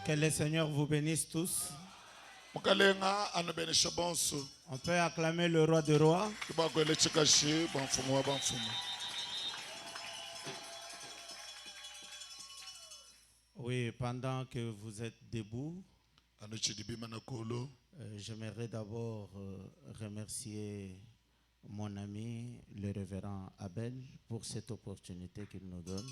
Que le Seigneur vous bénisse tous. On peut acclamer le roi des rois. Oui, pendant que vous êtes debout, j'aimerais d'abord remercier mon ami, le révérend Abel, pour cette opportunité qu'il nous donne.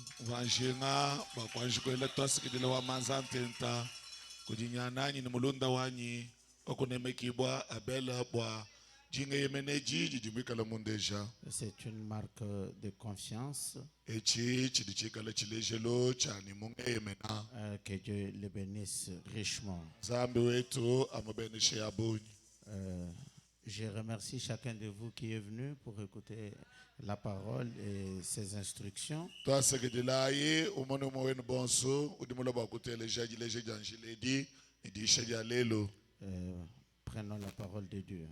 C'est une marque de confiance. Que Dieu le bénisse richement. Je remercie chacun de vous qui est venu pour écouter la parole et ses instructions. Prenons la parole de Dieu.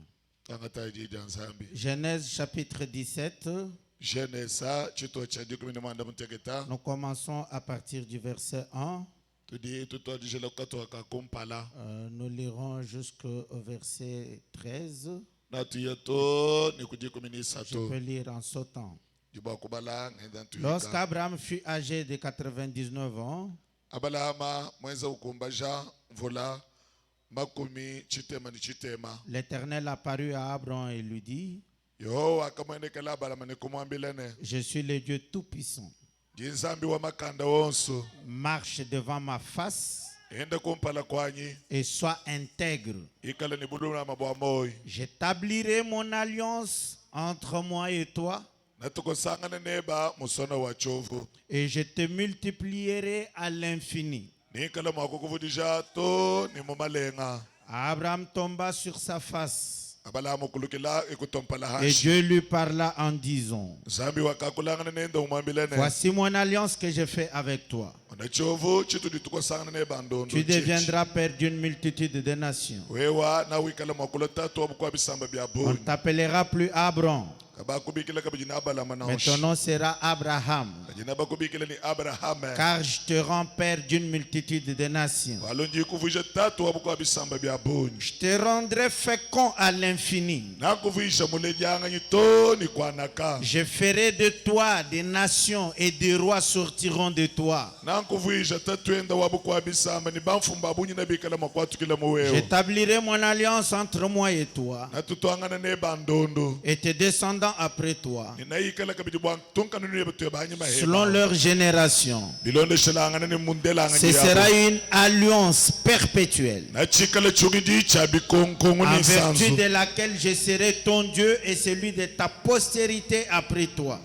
Genèse chapitre 17. Nous commençons à partir du verset 1. Nous lirons jusqu'au verset 13. Je peux lire en sautant. Lorsqu'Abraham fut âgé de 99 ans, l'Éternel apparut à Abraham et lui dit: je suis le Dieu Tout-Puissant. Marche devant ma face et sois intègre. J'établirai mon alliance entre moi et toi, et je te multiplierai à l'infini. Abraham tomba sur sa face. Et Dieu lui parla en disant: voici mon alliance que je fais avec toi. Tu deviendras père d'une multitude de nations. On ne t'appellera plus Abraham, mais ton nom sera Abraham, car je te rends père d'une multitude de nations. Je te rendrai fécond à l'infini. Je ferai de toi des nations et des rois sortiront de toi. J'établirai mon alliance entre moi et toi et tes descendants après toi, selon leur génération. Ce sera une alliance perpétuelle, en vertu de laquelle je serai ton Dieu et celui de ta postérité après toi.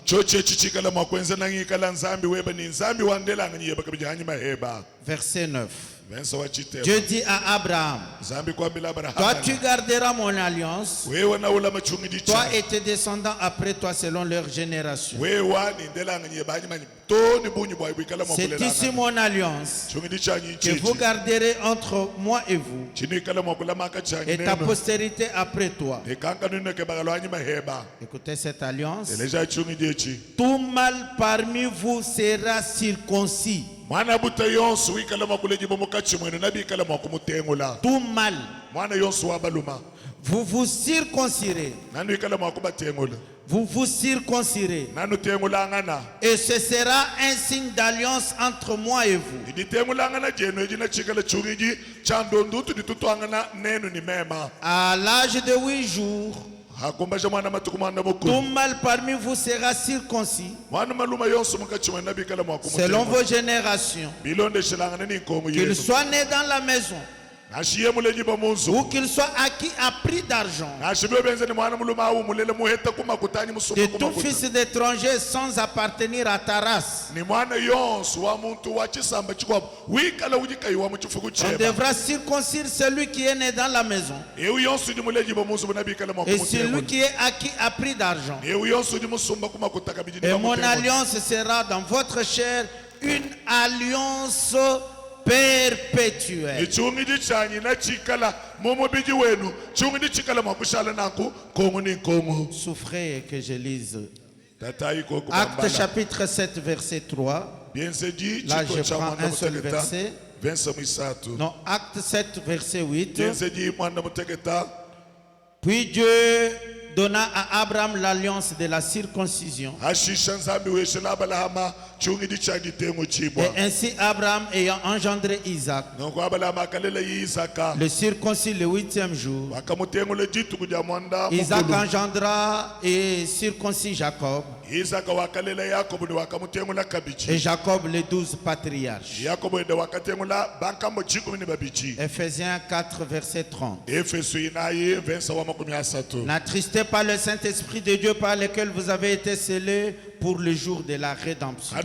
Verset 9. Dieu dit à Abraham: toi tu garderas mon alliance, toi et tes descendants après toi selon leur génération. C'est ici mon alliance que vous garderez entre moi et vous et ta postérité après toi. Écoutez cette alliance. Tout mâle parmi vous sera circoncis. Tout mâle. Vous vous circoncirez. Vous vous circoncirez. Et ce sera un signe d'alliance entre moi et vous. À l'âge de 8 jours, tout mâle parmi vous sera circoncis selon vos générations, qu'il soit né dans la maison ou qu'il soit acquis à prix d'argent, de tout fils d'étranger sans appartenir à ta race. On devra circoncire celui qui est né dans la maison et celui qui est acquis à prix d'argent. Et mon alliance sera dans votre chair une alliance perpétuelle. Souffrez que je lise. Actes chapitre 7 verset 3. Là je prends un seul verset. Non, Acte 7, verset 8. Puis Dieu donna à Abraham l'alliance de la circoncision. Et ainsi Abraham ayant engendré Isaac, le circoncis le 8e jour, Isaac engendra et circoncis Jacob, et Jacob les 12 patriarches. Ephésiens 4, verset 30. N'attristez pas le Saint-Esprit de Dieu par lequel vous avez été scellés pour le jour de la rédemption.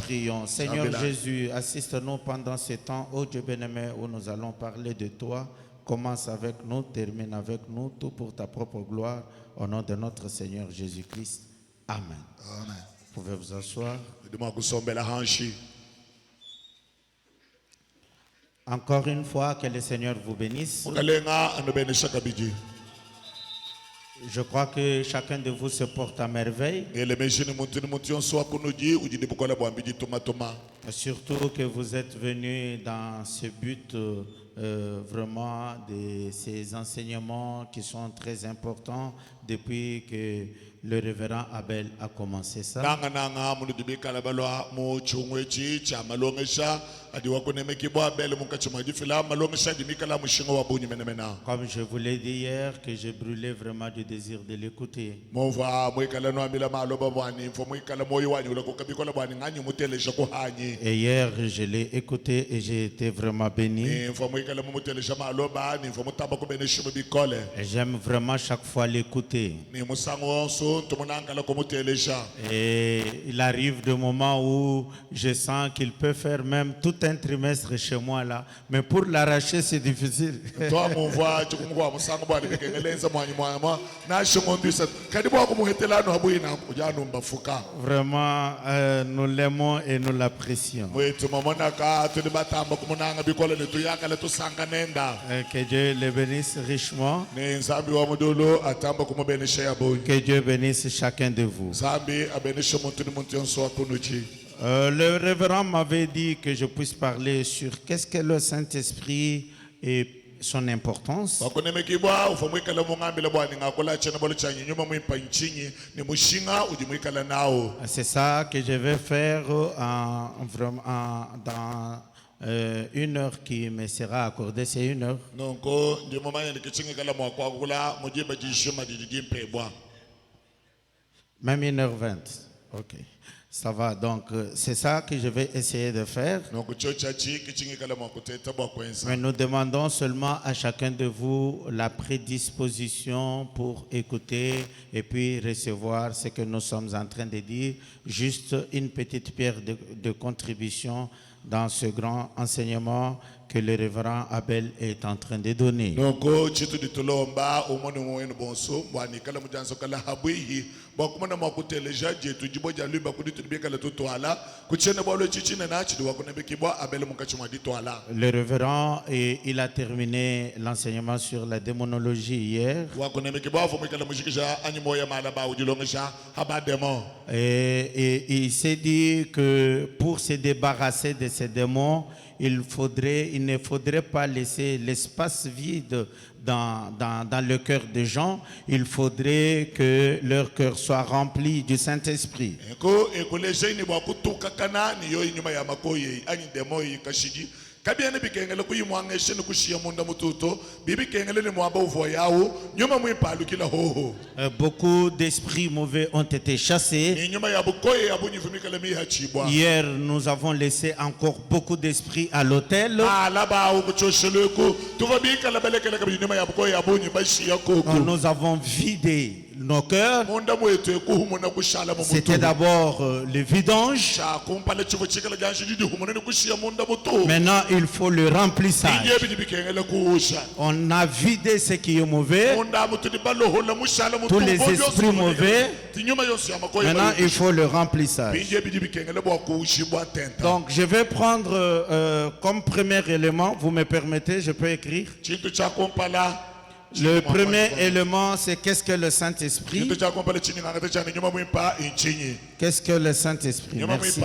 Prions. Seigneur Jésus, assiste-nous pendant ce temps, ô Dieu bien-aimé, où nous allons parler de toi. Commence avec nous, termine avec nous, tout pour ta propre gloire, au nom de notre Seigneur Jésus-Christ. Amen. Amen. Vous pouvez vous asseoir. Encore une fois, que le Seigneur vous bénisse. Je crois que chacun de vous se porte à merveille. Surtout que vous êtes venus dans ce but vraiment de ces enseignements qui sont très importants depuis que le révérend Abel a commencé ça. Comme je vous l'ai dit hier, que j'ai brûlé vraiment du désir de l'écouter. Et hier, je l'ai écouté et j'ai été vraiment béni. Et j'aime vraiment chaque fois l'écouter. Et il arrive des moments où je sens qu'il peut faire même tout un trimestre chez moi là, mais pour l'arracher c'est difficile. Vraiment, nous l'aimons et nous l'apprécions. Que Dieu le bénisse richement. Que Dieu bénisse chacun de vous. Le révérend m'avait dit que je puisse parler sur qu'est-ce que le Saint-Esprit et son importance. C'est ça que je vais faire dans une heure qui me sera accordée, c'est une heure. Même 1h20. Ok. Ça va, donc c'est ça que je vais essayer de faire. Mais nous demandons seulement à chacun de vous la prédisposition pour écouter et puis recevoir ce que nous sommes en train de dire. Juste une petite pierre de contribution dans ce grand enseignement que le révérend Abel est en train de donner. Le révérend, il a terminé l'enseignement sur la démonologie hier. Et il s'est dit que pour se débarrasser de ces démons, il ne faudrait pas laisser l'espace vide dans le cœur des gens. Il faudrait que leur cœur soit rempli du Saint-Esprit. Beaucoup d'esprits mauvais ont été chassés. Hier, nous avons laissé encore beaucoup d'esprits à l'autel. Nous avons vidé nos cœurs. C'était d'abord le vidange. Maintenant, il faut le remplissage. On a vidé ce qui est mauvais, tous les esprits mauvais. Maintenant, il faut le remplissage. Donc, je vais prendre comme premier élément, vous me permettez, je peux écrire. Le premier élément, c'est qu'est-ce que le Saint-Esprit? Qu'est-ce que le Saint-Esprit? Merci.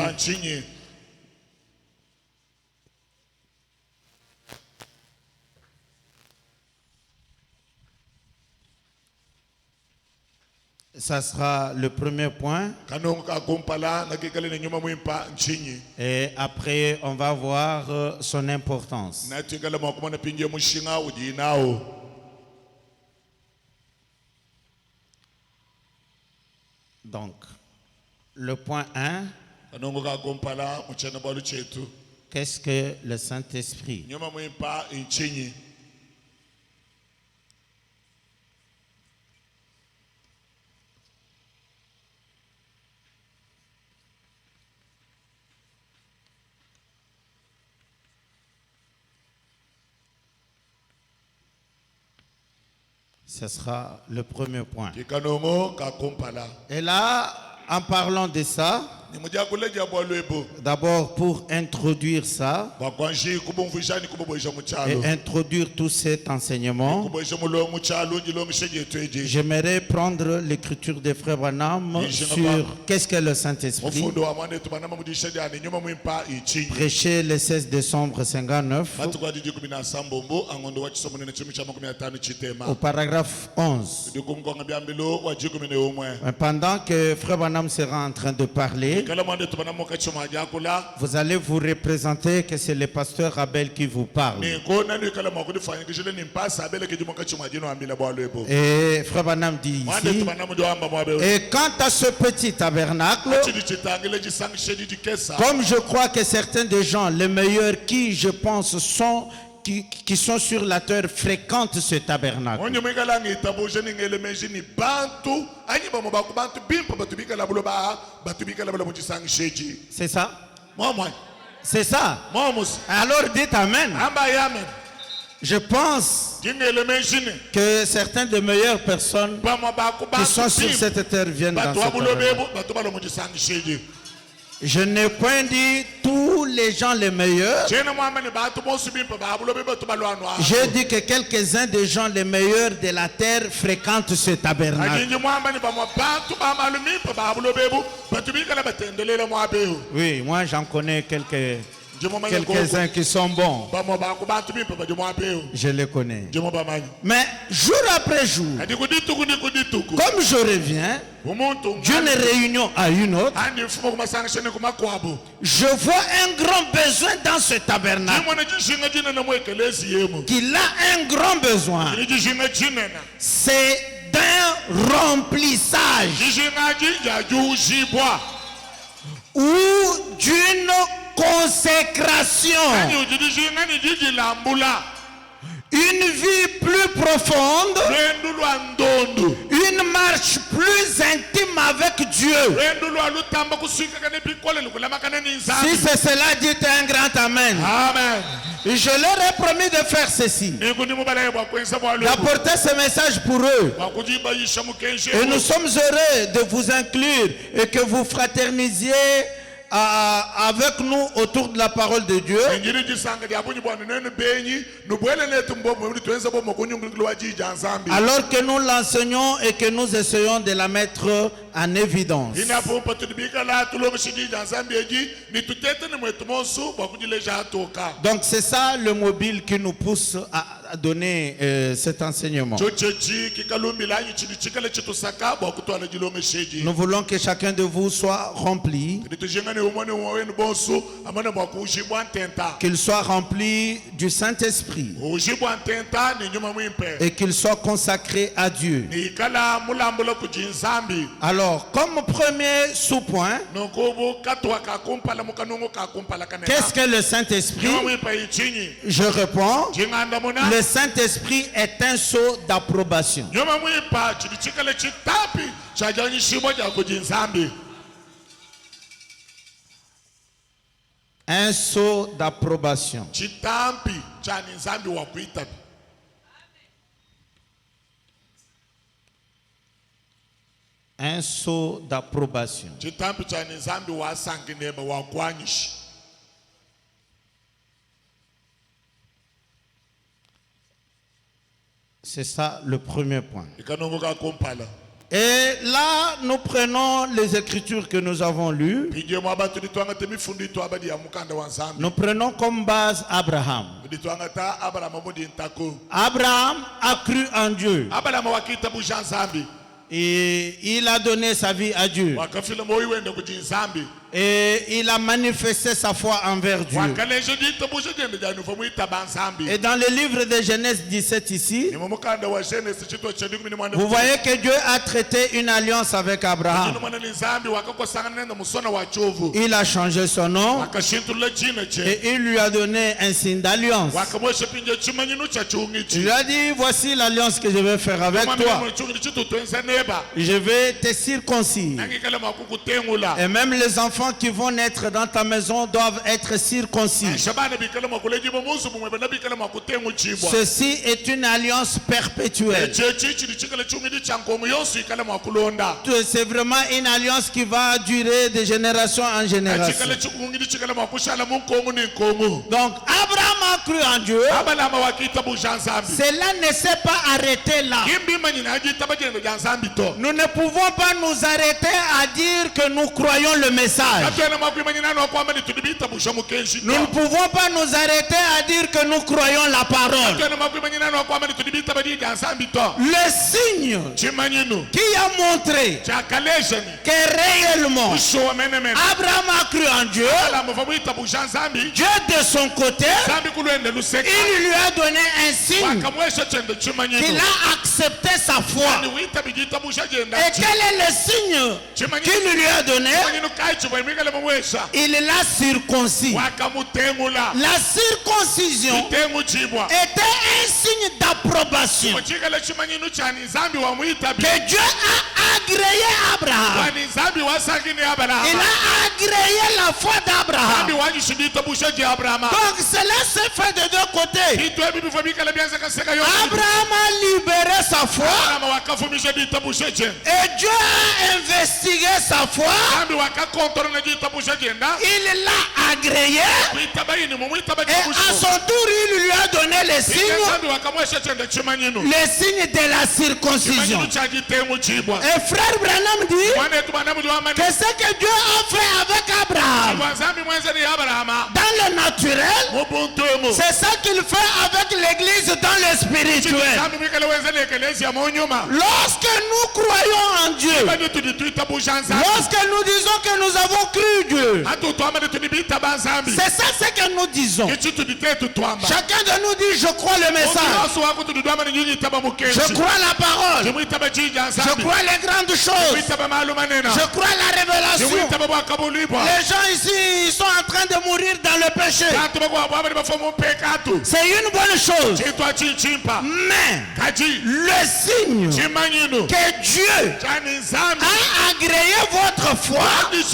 Ça sera le premier point. Et après, on va voir son importance. Donc, le point 1, qu'est-ce que le Saint-Esprit? Ce sera le premier point. Et là, en parlant de ça, d'abord pour introduire ça et introduire tout cet enseignement, j'aimerais prendre l'écriture de Frère Branham sur qu'est-ce que le Saint-Esprit. Prêché le 16 décembre 59 au paragraphe 11. Pendant que Frère Branham sera en train de parler, vous allez vous représenter que c'est le pasteur Abel qui vous parle. Et Frère Branham dit ici, et quant à ce petit tabernacle, comme je crois que certains des gens, les meilleurs qui je pense qui sont sur la terre fréquentent ce tabernacle. C'est ça? C'est ça? Alors dites Amen. Je pense que certaines des meilleures personnes qui sont sur cette terre viennent dans ce tabernacle. Je n'ai point dit tous les gens les meilleurs. J'ai dit que quelques-uns des gens les meilleurs de la terre fréquentent ce tabernacle. Oui, moi j'en connais quelques-uns qui sont bons. Je les connais. Mais jour après jour, comme je reviens d'une réunion à une autre, je vois un grand besoin dans ce tabernacle. Qu'il a un grand besoin. C'est d'un remplissage ou d'une consécration, une vie plus profonde, une marche plus intime avec Dieu. Si c'est cela, dites un grand Amen. Amen. Je leur ai promis de faire ceci, d'apporter ce message pour eux. Et nous sommes heureux de vous inclure et que vous fraternisiez avec nous autour de la parole de Dieu. Alors que nous l'enseignons et que nous essayons de la mettre en évidence. Donc c'est ça le mobile qui nous pousse à donner cet enseignement. Nous voulons que chacun de vous soit rempli, qu'il soit rempli du Saint-Esprit et qu'il soit consacré à Dieu. Alors, comme premier sous-point, qu'est-ce que le Saint-Esprit? Je réponds, le Saint-Esprit est un sceau d'approbation. Un sceau d'approbation. Un sceau d'approbation. C'est ça le premier point. Et là, nous prenons les écritures que nous avons lues. Nous prenons comme base Abraham. Abraham a cru en Dieu. Et il a donné sa vie à Dieu. Et il a manifesté sa foi envers Dieu. Et dans le livre de Genèse 17 ici, vous voyez que Dieu a traité une alliance avec Abraham. Il a changé son nom et il lui a donné un signe d'alliance. Il lui a dit, voici l'alliance que je vais faire avec toi. Je vais te circoncire. Et même les enfants qui vont naître dans ta maison doivent être circoncis. Ceci est une alliance perpétuelle. C'est vraiment une alliance qui va durer de génération en génération. Donc Abraham a cru en Dieu. Cela ne s'est pas arrêté là. Nous ne pouvons pas nous arrêter à dire que nous croyons le message. Nous ne pouvons pas nous arrêter à dire que nous croyons la parole. Le signe qui a montré que réellement Abraham a cru en Dieu, Dieu de son côté, il lui a donné un signe qu'il a accepté sa foi. Et quel est le signe qu'il lui a donné? Il l'a circoncis. La circoncision était un signe d'approbation que Dieu a agréé Abraham. Il a agréé la foi d'Abraham. Donc cela s'est fait de deux côtés. Abraham a libéré sa foi et Dieu a investigué sa foi. Il l'a agréé et à son tour il lui a donné le signe de la circoncision. Et frère Branham dit que ce que Dieu a fait avec Abraham dans le naturel, c'est ça qu'il fait avec l'église dans le spirituel. Lorsque nous croyons en Dieu, lorsque nous disons que nous avons cru Dieu, c'est ça ce que nous disons. Chacun de nous dit, je crois le message, je crois la parole, je crois les grandes choses, je crois la révélation. Les gens ici, ils sont en train de mourir dans le péché. C'est une bonne chose. Mais le signe que Dieu a agréé votre foi, il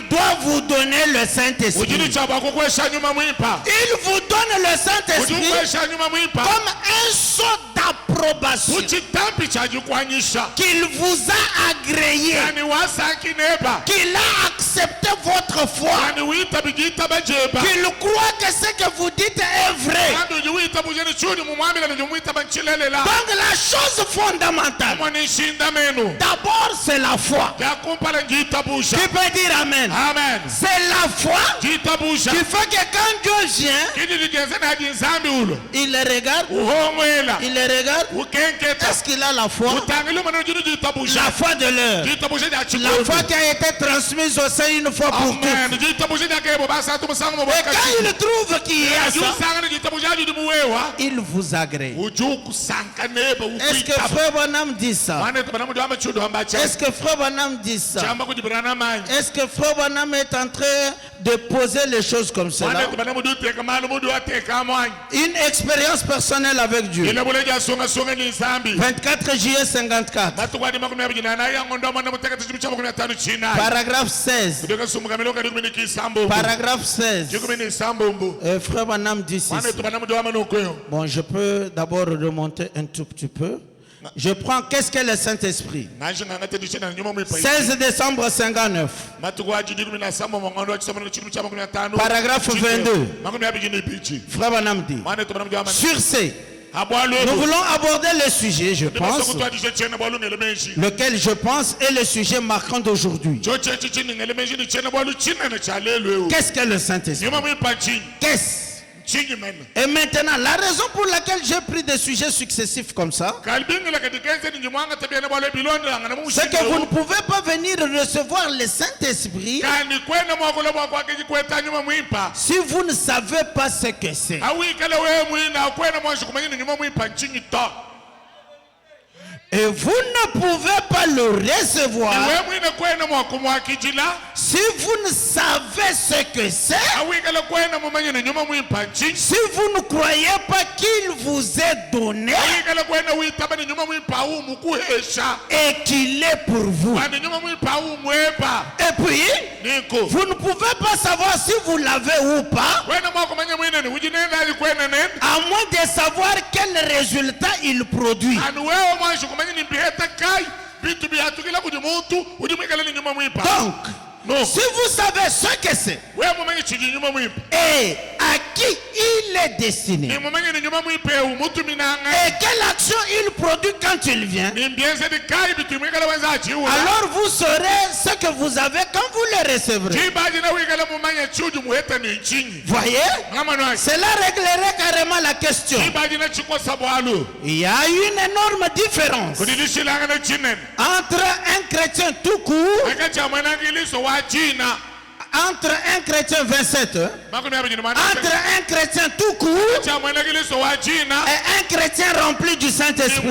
doit vous donner le Saint-Esprit. Il vous donne le Saint-Esprit comme un sceau d'approbation qu'il vous a agréé, qu'il a accepté votre foi, qu'il croit que ce que vous dites est vrai. Donc la chose fondamentale, d'abord c'est la foi. Tu peux dire Amen. C'est la foi qui fait que quand Dieu vient, il le regarde. Il le regarde. Est-ce qu'il a la foi? La foi de l'heure. La foi qui a été transmise au sein une fois pour toutes. Et quand il trouve qu'il y a ça, il vous agrée. Est-ce que Frère Branham dit ça? Est-ce que Frère Branham dit ça? Est-ce que Frère Branham est en train de poser les choses comme cela? Une expérience personnelle avec Dieu. 24 juillet 54. Paragraphe 16. Paragraphe 16. Frère Branham dit ceci. Bon, je peux d'abord remonter un tout petit peu. Je prends qu'est-ce que le Saint-Esprit. 16 décembre 59. Paragraphe 22. Frère Branham dit, sur ce, Nous voulons aborder le sujet, je pense, lequel je pense est le sujet marquant d'aujourd'hui. Qu'est-ce que le Saint-Esprit? Qu'est-ce? Et maintenant, la raison pour laquelle j'ai pris des sujets successifs comme ça, c'est que vous ne pouvez pas venir recevoir le Saint-Esprit si vous ne savez pas ce que c'est. Et vous ne pouvez pas le recevoir si vous ne savez ce que c'est, si vous ne croyez pas qu'il vous est donné et qu'il est pour vous. Et puis, vous ne pouvez pas savoir si vous l'avez ou pas, à moins de savoir quel résultat il produit. Donc, si vous savez ce que c'est et à qui il est destiné et quelle action il produit quand il vient, alors vous saurez ce que vous avez quand vous le recevrez. Voyez, cela réglerait carrément la question. Il y a une énorme différence entre un chrétien tout court, entre un chrétien 27, entre un chrétien tout court et un chrétien rempli du Saint-Esprit.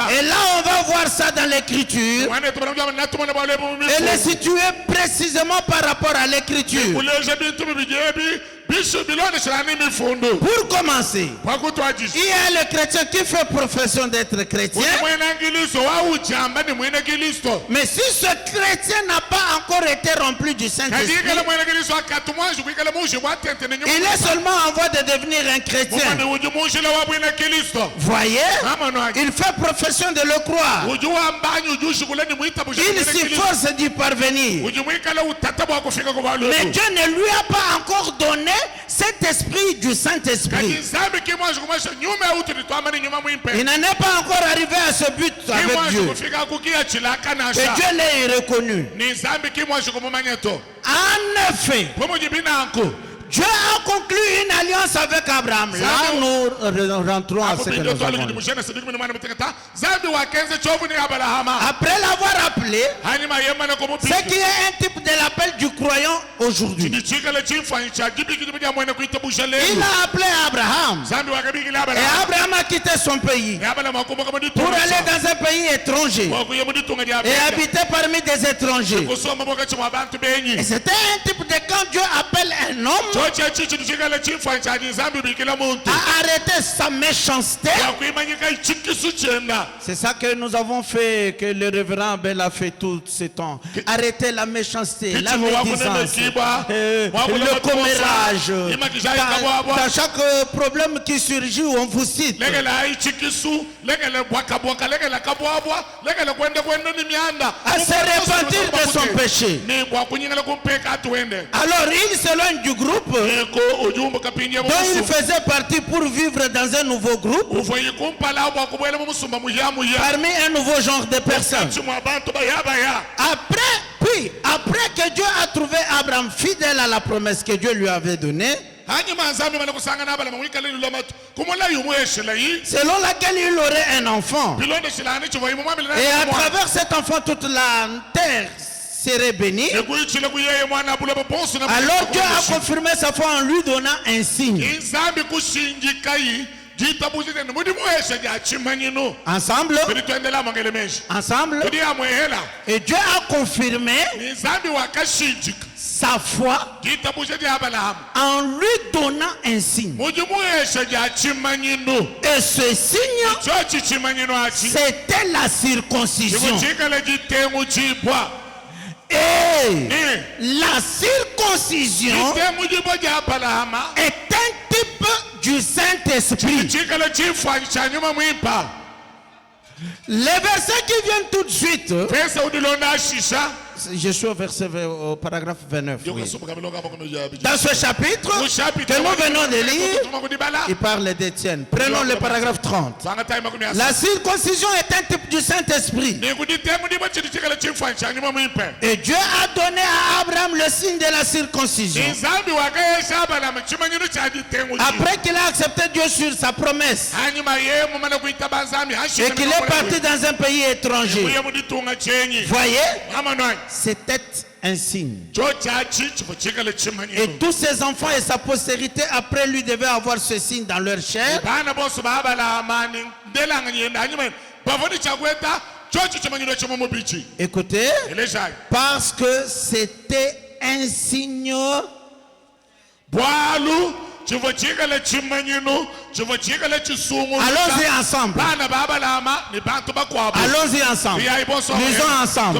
Et là on va voir ça dans l'écriture et le situer précisément par rapport à l'écriture. Pour commencer, il y a le chrétien qui fait profession d'être chrétien, mais si ce chrétien n'a pas encore été rempli du Saint-Esprit, il est seulement en voie de devenir un chrétien. Voyez, il fait profession de le croire, il s'efforce d'y parvenir, mais Dieu ne lui a pas encore donné cet esprit du Saint-Esprit. Il n'en est pas encore arrivé à ce but avec Dieu. Et Dieu l'a reconnu. En effet, Dieu a conclu une alliance avec Abraham. Là, nous rentrons à ce que nous avons. Après l'avoir appelé, ce qui est un type de l'appel du croyant aujourd'hui. Il a appelé Abraham. Et Abraham a quitté son pays pour aller dans un pays étranger et habiter parmi des étrangers. Et c'était un type de quand Dieu appelle un homme à arrêter sa méchanceté. C'est ça que nous avons fait, que le révérend Abel a fait tout ce temps. Arrêter la méchanceté, la médisance, le commérage. Dans chaque problème qui surgit, on vous cite. À se repentir de son péché. Alors il s'éloigne du groupe dont il faisait partie pour vivre dans un nouveau groupe, parmi un nouveau genre de personnes. Après que Dieu a trouvé Abraham fidèle à la promesse que Dieu lui avait donnée, selon laquelle il aurait un enfant, et à travers cet enfant toute la terre serait bénie. Alors Dieu a confirmé sa foi en lui donnant un signe. Ensemble. Et Dieu a confirmé sa foi en lui donnant un signe. Et ce signe, c'était la circoncision. Et la circoncision est un type du Saint-Esprit. Les versets qui viennent tout de suite je suis au paragraphe 29. Oui. Dans ce chapitre que nous venons de lire, il parle d'Étienne. Prenons le paragraphe 30. La circoncision est un type du Saint-Esprit. Et Dieu a donné à Abraham le signe de la circoncision. Après qu'il a accepté Dieu sur sa promesse et qu'il est parti dans un pays étranger, voyez, c'était un signe. Et tous ses enfants et sa postérité après lui devaient avoir ce signe dans leur chair. Écoutez, parce que c'était un signe. Allons-y ensemble. Allons-y ensemble. Lisons ensemble.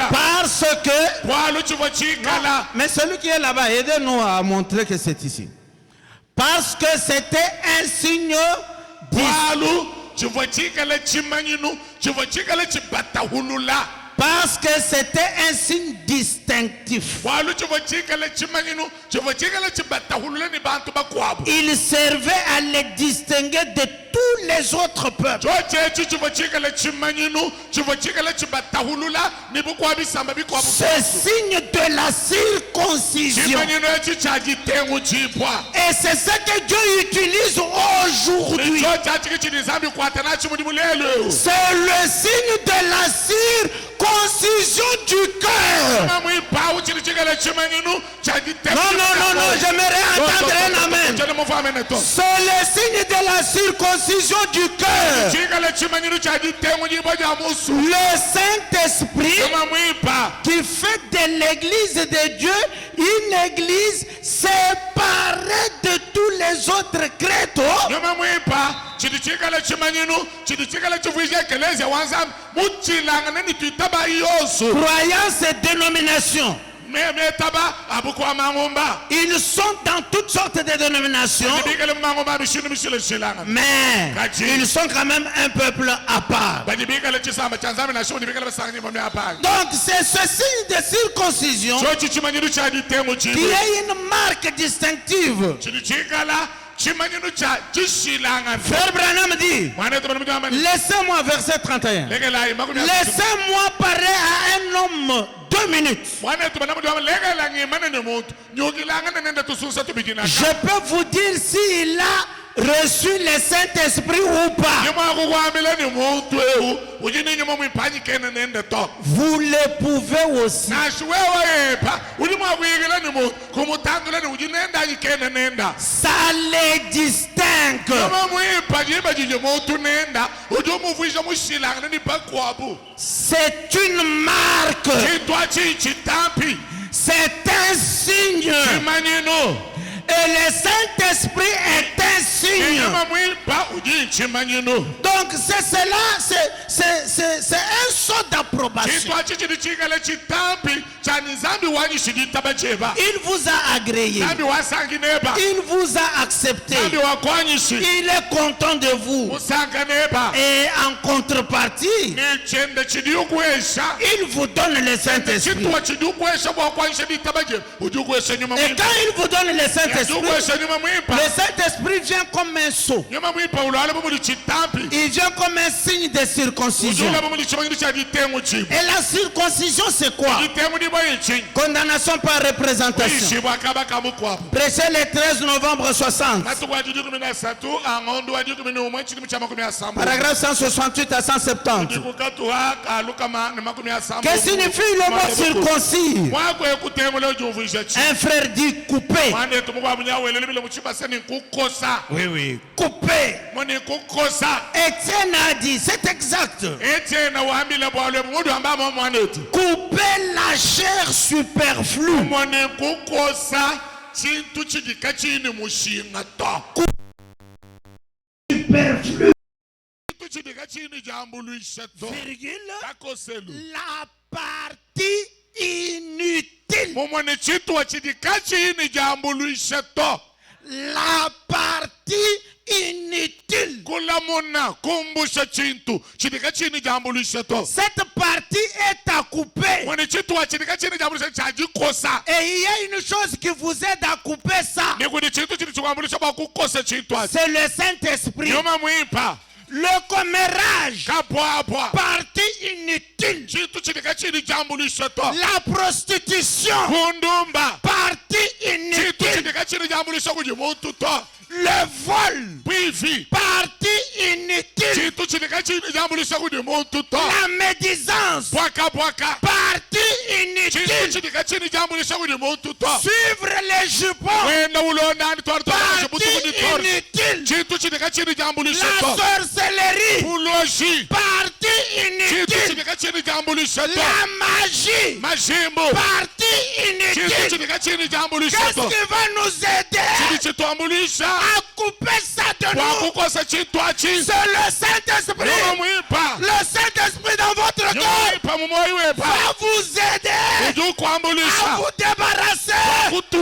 Parce que... Non, mais celui qui est là-bas, aidez-nous à montrer que c'est ici. Parce que c'était un signe... Parce que c'était un signe distinctif. Il servait à les distinguer de tous les autres peuples. Ce signe de la circoncision. Et c'est ça que Dieu utilise aujourd'hui. C'est le signe de la circoncision du cœur. Non, j'aimerais entendre un amen. C'est le signe de la circoncision du cœur. Le Saint-Esprit qui fait de l'église de Dieu une église séparée de tous les autres crétaux. Croyance et dénomination. Ils sont dans toutes sortes de dénominations, mais ils sont quand même un peuple à part. Donc c'est ce signe de circoncision qui est une marque distinctive. Frère Branham dit, laissez-moi, verset 31, laissez-moi parler à un homme 2 minutes. Je peux vous dire s'il a reçu le Saint-Esprit ou pas. Vous le pouvez aussi. Ça les distingue. C'est une marque. C'est un signe. Et le Saint-Esprit est un signe. Donc c'est cela, c'est un saut d'approbation. Il vous a agréé. Il vous a accepté. Il est content de vous. Et en contrepartie, il vous donne le Saint-Esprit. Et quand il vous donne le Saint-Esprit, le Saint-Esprit vient comme un sceau. Il vient comme un signe de circoncision. Et la circoncision, c'est quoi? Condamnation par représentation. Prêché le 13 novembre 60. Paragraphe 168 à 170. Que signifie le mot circoncis? Un frère dit couper. Oui. Couper. Étienne a dit, c'est exact. Couper la chair superflue. Superflu. La partie inutile. La partie inutile. inutile. Cette partie est à couper. Et il y a une chose qui vous aide à couper ça. C'est le Saint-Esprit. Le commérage, partie inutile. La prostitution, partie inutile. Le vol, partie inutile. La médisance, partie inutile. Suivre les jupons, partie inutile. La sorcellerie, partie inutile. La magie, partie inutile. Qu'est-ce qui va nous aider à couper ça de nous? C'est le Saint-Esprit. Le Saint-Esprit dans votre cœur va vous aider à vous débarrasser de toutes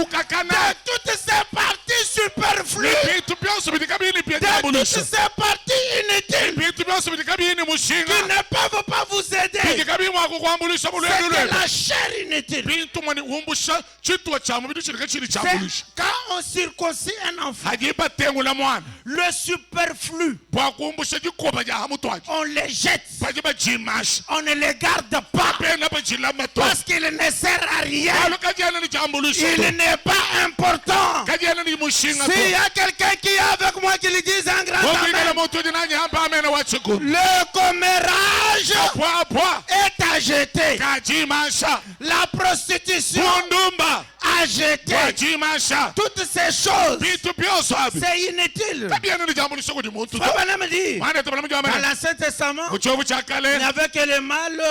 ces parties superflues, de toutes ces parties inutiles qui ne peuvent pas vous aider. C'est de la chair inutile. C'est quand on circoncis un enfant, le superflu, on les jette, on ne les garde pas parce qu'il ne sert à rien. Il n'est pas important. S'il y a quelqu'un qui est avec moi qui lui dise un grand amen. Le commérage est à jeter. La prostitution à jeter. Toutes ces choses, c'est inutile. Frère Branham dit, dans l'Ancien Testament, il n'y avait que les mâles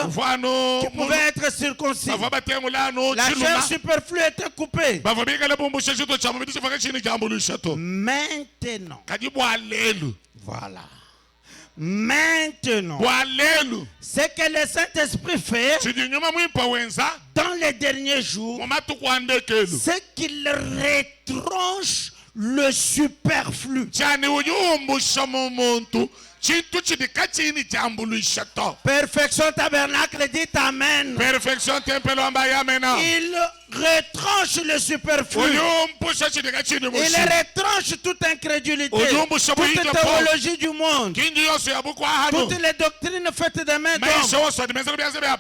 qui pouvaient être circoncis. La chair superflue était coupée. Maintenant, voilà. Maintenant, ce que le Saint-Esprit fait dans les derniers jours, c'est qu'il retranche le superflu. Perfection tabernacle, dit amen. Il retranche le superflu. Il retranche toute incrédulité, toute théologie du monde, toutes les doctrines faites de main d'homme.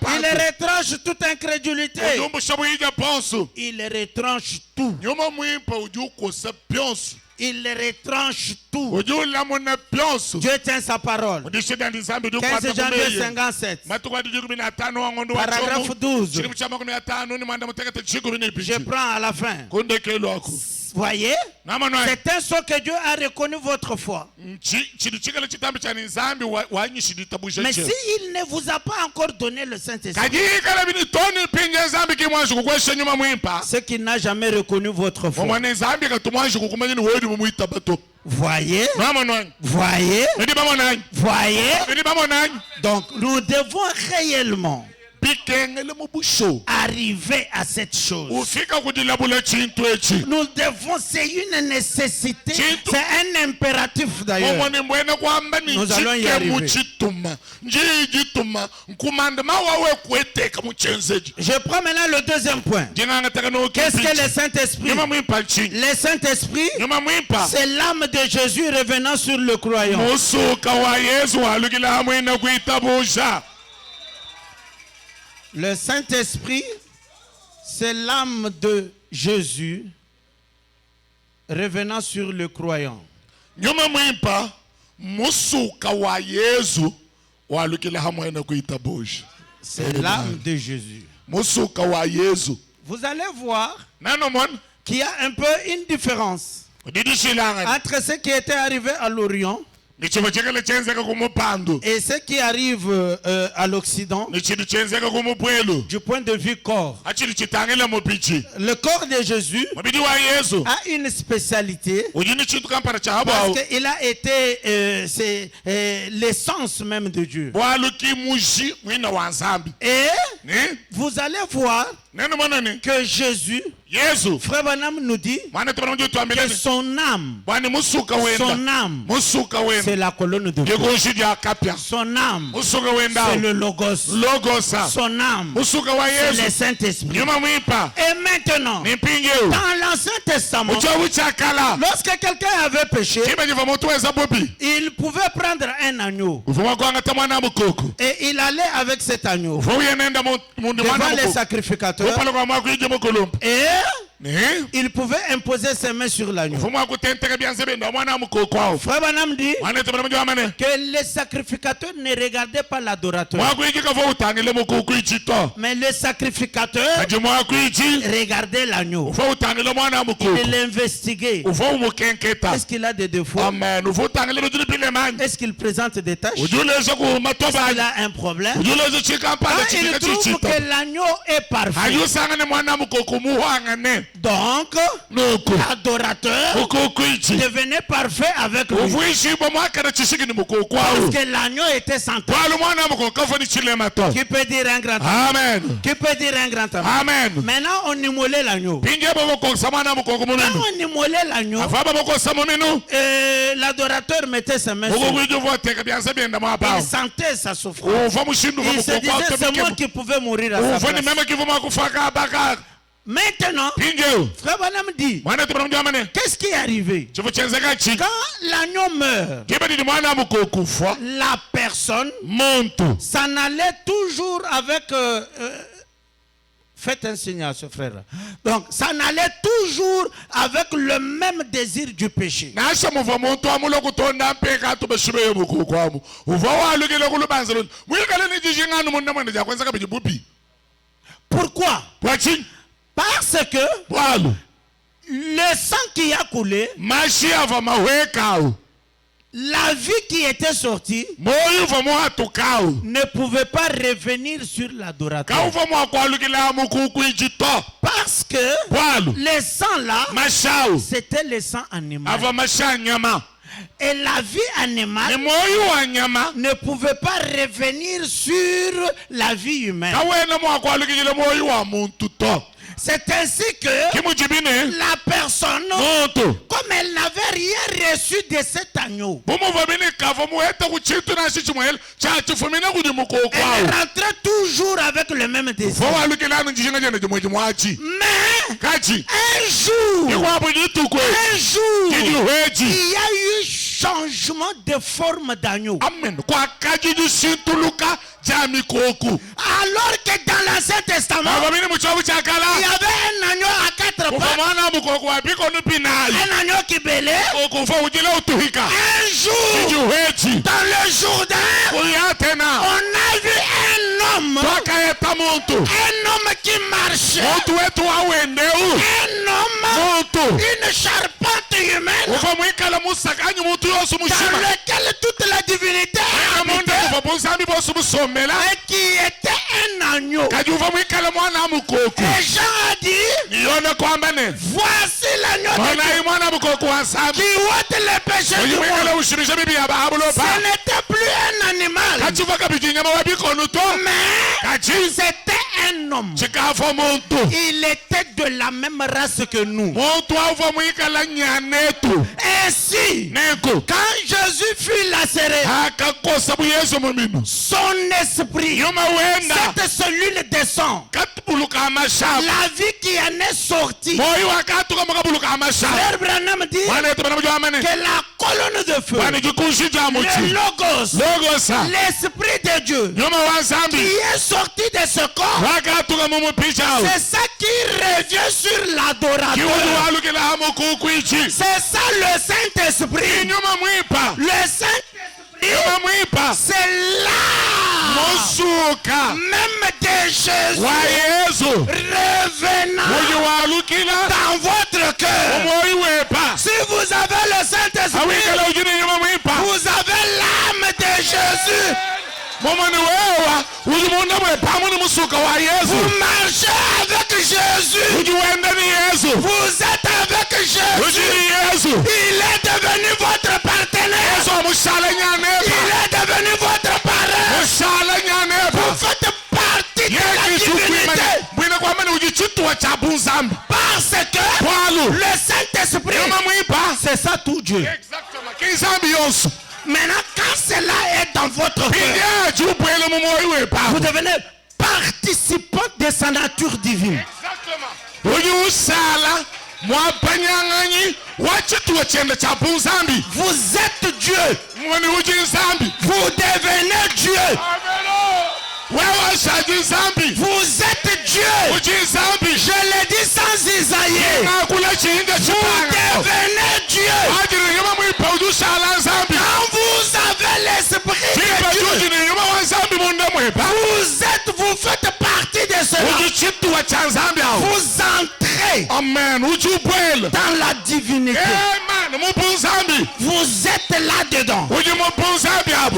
Il retranche toute incrédulité. Il retranche tout. Il retranche tout. Dieu tient sa parole. 15 janvier 57. Paragraphe 12. Je prends à la fin. Voyez, c'est un saut que Dieu a reconnu votre foi. Mais s'il ne vous a pas encore donné le Saint-Esprit, c'est qu'il n'a jamais reconnu votre foi. Voyez, voyez, voyez. Donc nous devons réellement arriver à cette chose. Nous devons, c'est une nécessité, c'est un impératif d'ailleurs. Nous allons y arriver. Je prends maintenant le deuxième point. Qu'est-ce que le Saint-Esprit? Le Saint-Esprit, c'est l'âme de Jésus revenant sur le croyant. Le Saint-Esprit, c'est l'âme de Jésus revenant sur le croyant. C'est l'âme de Jésus. Vous allez voir qu'il y a un peu une différence entre ce qui était arrivé à l'Orient et ce qui arrive à l'Occident du point de vue corps. Le corps de Jésus a une spécialité parce qu'il a été c'est l'essence même de Dieu. Et vous allez voir que Jésus, Frère Branham nous dit que son âme, c'est la colonne de feu. Son âme, c'est le logos. Son âme, c'est le Saint-Esprit. Et maintenant, dans l'Ancien Testament, lorsque quelqu'un avait péché, il pouvait prendre un agneau et il allait avec cet agneau devant les sacrificateurs et il pouvait imposer ses mains sur l'agneau. Frère Branham dit que les sacrificateurs ne regardaient pas l'adorateur, mais le sacrificateur regardait l'agneau. Il l'investiguait. Est-ce qu'il a des défauts? Est-ce qu'il présente des taches? Est-ce qu'il a un problème? Quand il trouve que l'agneau est parfait, donc l'adorateur devenait parfait avec lui. Parce que l'agneau était sans tache. Qui peut dire un grand amen? Qui peut dire un grand amen? Maintenant on immolait l'agneau. Quand on immolait l'agneau, l'adorateur mettait ses mains sur lui. Il sentait sa souffrance. Il se disait c'est moi qui pouvais mourir à sa place. Maintenant, Frère Branham dit, qu'est-ce qui est arrivé? Quand l'agneau meurt, la personne s'en allait toujours avec... faites un signe à ce frère. Donc, ça n'allait toujours avec le même désir du péché. Pourquoi? Parce que le sang qui a coulé, la vie qui était sortie ne pouvait pas revenir sur l'adorateur. Parce que les sangs là, c'était le sang animal. Et la vie animale ne pouvait pas revenir sur la vie humaine. C'est ainsi que la personne, comme elle n'avait rien reçu de cet agneau, elle rentrait toujours avec le même désir. Mais un jour, il y a eu changement de forme d'agneau. Alors que dans l'Ancien Testament, il y avait un agneau à 4 pattes, un agneau qui bêlait. Un jour, dans le Jourdain, on a vu un homme qui marchait, un homme, une charpente humaine, dans lequel toute la divinité et qui était un agneau. Et Jean a dit, voici l'agneau qui ôte les péchés du monde. Ce n'était plus un animal, mais c'était un homme. Il était de la même race que nous. Ainsi, quand Jésus fut lacéré, son esprit, cette cellule de sang, la vie qui en est sortie, Frère Branham dit que la colonne de feu, le logos, l'esprit de Dieu qui est sorti de ce corps, c'est ça qui revient sur l'adorateur. C'est ça le Saint-Esprit. Le Saint-Esprit, c'est là même de Jésus revenant dans votre cœur. Si vous avez le Saint-Esprit, vous avez l'âme de Jésus. Vous marchez avec Jésus. Vous êtes avec Jésus. Il est devenu votre partenaire. Il est devenu votre parrain. Vous faites partie de la Parce que le Saint-Esprit, c'est ça tout Dieu. Maintenant, quand cela est dans votre cœur, vous devenez participant de sa nature divine. Vous êtes Dieu. Vous devenez Dieu. Vous êtes Dieu. Je l'ai dit sans Isaïe. Vous devenez Dieu. Quand vous avez l'esprit de Dieu, vous faites partie de cela. Vous entrez dans la divinité. Vous êtes là-dedans.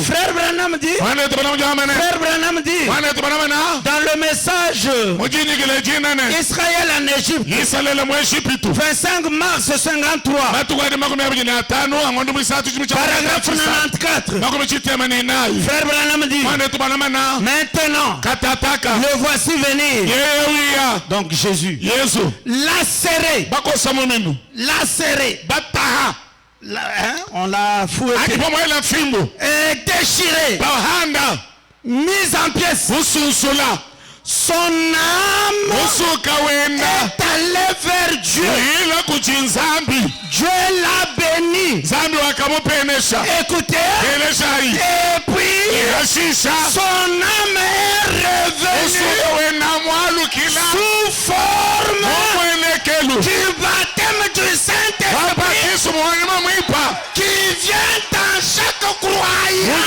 Frère Branham dit, dans le message Israël en Égypte, 25 mars 53, paragraphe 94, Frère Branham dit, maintenant, le voici venir. Donc Jésus, lacéré, on l'a fouetté et déchiré, mise en pièces. Son âme est allée vers Dieu. Dieu l'a béni. Écoutez. Et puis, son âme est revenue sous forme du baptême du Saint-Esprit qui vient dans chaque croyant